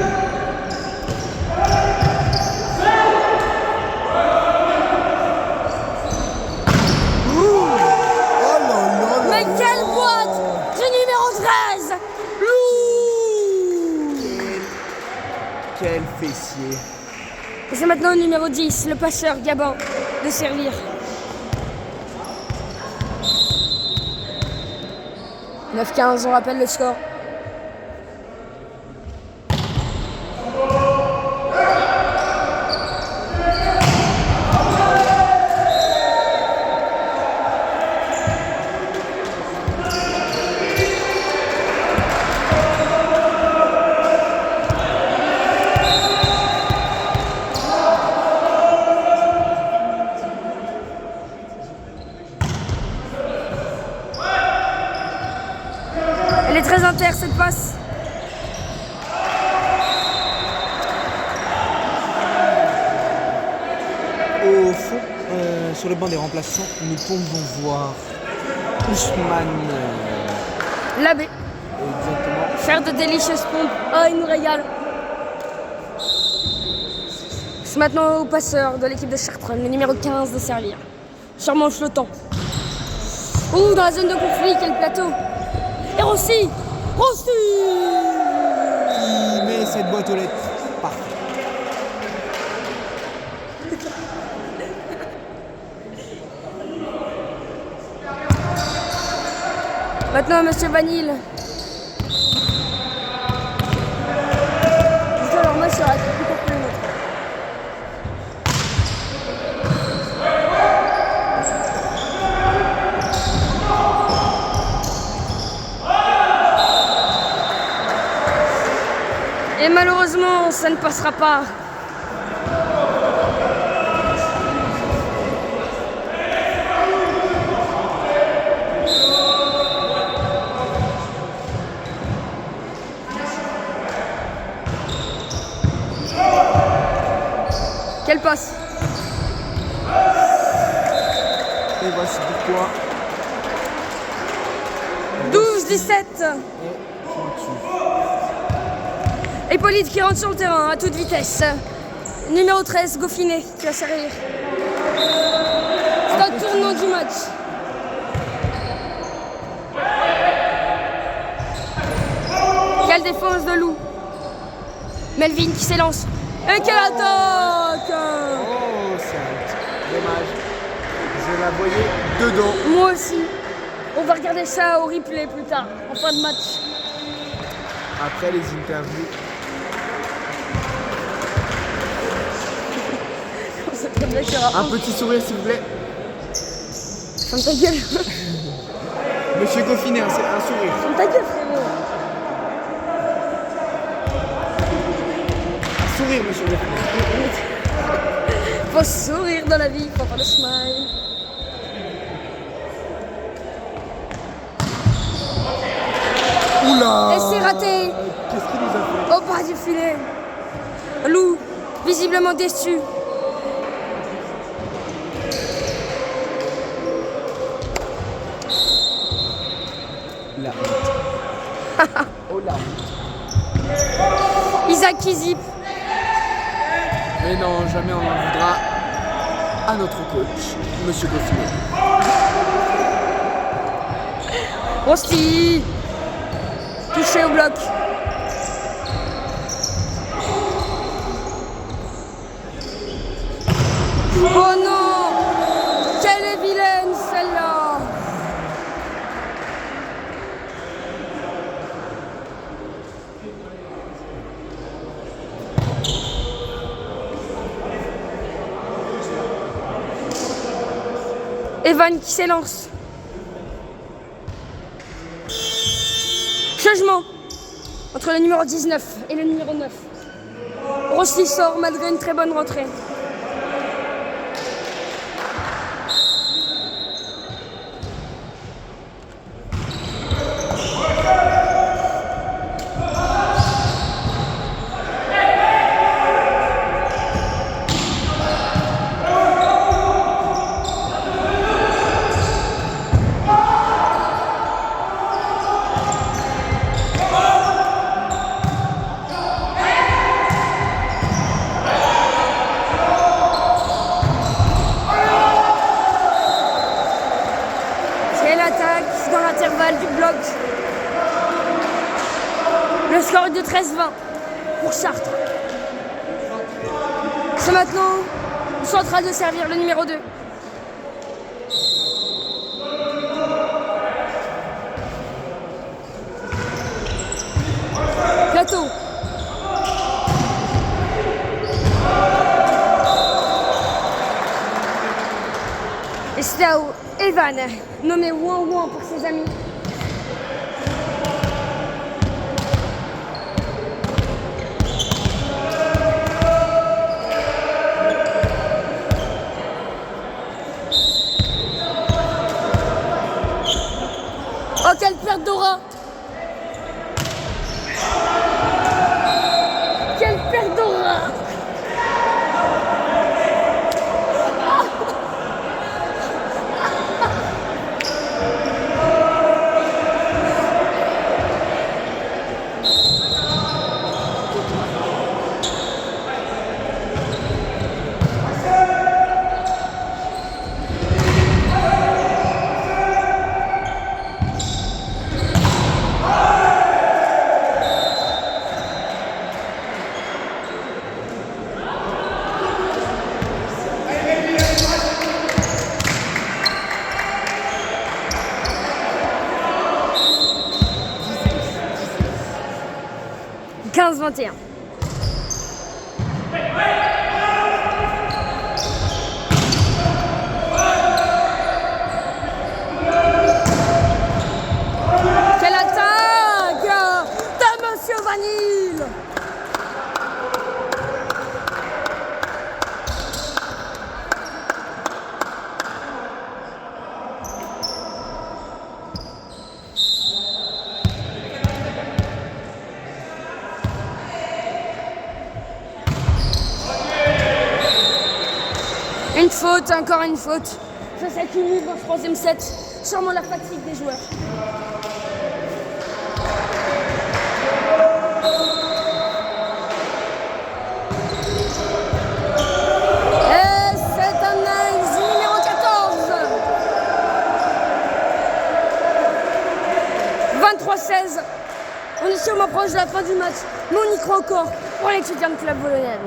Mais quelle boîte du numéro 13. Quel fessier. Et c'est maintenant le numéro 10, le passeur Gabin, de servir. « 9-15, on rappelle le score. Elle est très inter cette passe. Au fond, sur le banc des remplaçants, nous pouvons voir Ousmane Labbé. Exactement. Faire de délicieuses pompes. Ah, il nous régale. C'est maintenant au passeur de l'équipe de Chartres, le numéro 15 de servir. Sûrement flottant. Ouh, dans la zone de conflit, quel plateau. Et Rossi. Qui met cette boîte aux lettres. Parfait. Maintenant, Monsieur Vanille. sera plus court que le nôtre. Et malheureusement, ça ne passera pas. Quelle passe? Et voici pourquoi. 12-17. Et pointu. Hippolyte qui rentre sur le terrain à toute vitesse. Numéro 13, Goffinet qui va servir. C'est un tournant du match. Quelle défense de Lou. Melvin qui s'élance. Et quelle attaque! Oh, c'est dommage. Je la voyais dedans. Moi aussi. On va regarder ça au replay plus tard, en fin de match. Après les interviews. Un petit sourire s'il vous plaît. Ferme ta gueule. Monsieur Goffinet, c'est un sourire. Ferme ta gueule, frérot. Un sourire, monsieur Goffinet. Faut sourire dans la vie, faut faire le smile. Oula! Et c'est raté. Qu'est-ce qu'il nous a fait? Au bas du filet. Lou, visiblement déçu. La honte. Oh la honte. Isaac qui zip. Mais non, jamais on en voudra à notre coach, monsieur Goffinet. Rosti. Touché au bloc. Oh non! Quelle est vilaine celle-là! Evan qui s'élance. Changement entre le numéro 19 et le numéro 9. Rossi sort malgré une très bonne rentrée. Dans l'intervalle du bloc. Le score est de 13-20 pour Chartres. C'est maintenant central de servir le numéro 2. Plateau. Et c'est là où Evan, nommé Ouan Ouan pour ses amis. Oh, quelle perte d'aura! Quelle perte d'aura! « 15-21 ». Une faute, encore une faute. Ça s'accumule dans ce 3e set. Sûrement la fatigue des joueurs. Et c'est un Naïsi numéro 14. 23-16. On est sûrement proche de la fin du match, mais on y croit encore pour l'étudiant de Club Volonen.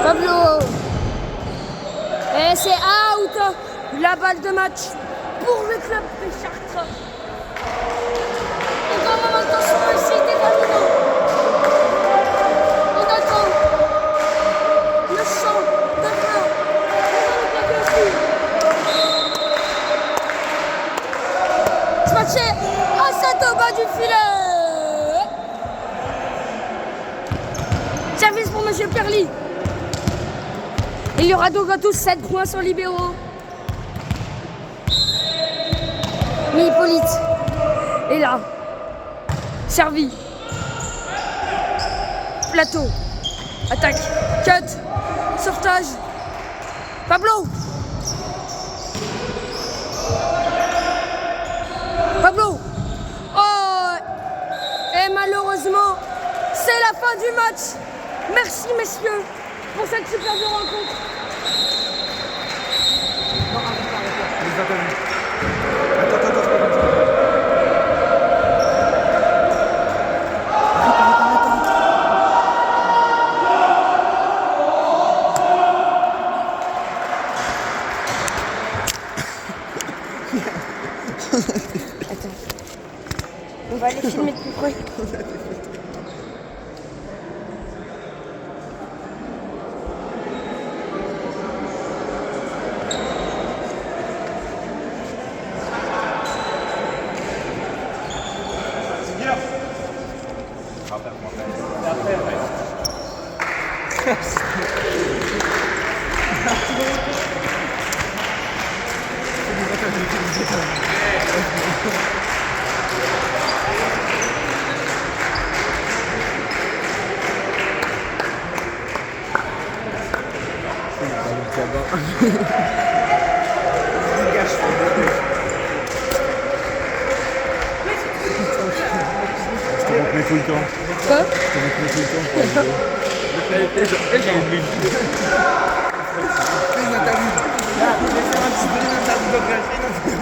Pablo. Et c'est out. La balle de match pour le club de Chartres. Encore un moment attention ici, déterminant. On attend le chant de fin. Matché à cette au bas du filet. Service pour Monsieur Perly. Il y aura donc à tous 7 points sur libéraux. Mais Hippolyte est là. Servi. Plateau. Attaque. Cut. Sauvetage. Pablo. Pablo. Oh. Et malheureusement, c'est la fin du match. Merci messieurs pour cette superbe rencontre. Non, arrête. Attends. On va aller filmer de plus près. Tout le temps. Quoi? J'ai une minute. Fais une interview. Là, je vais faire un petit peu d'interview.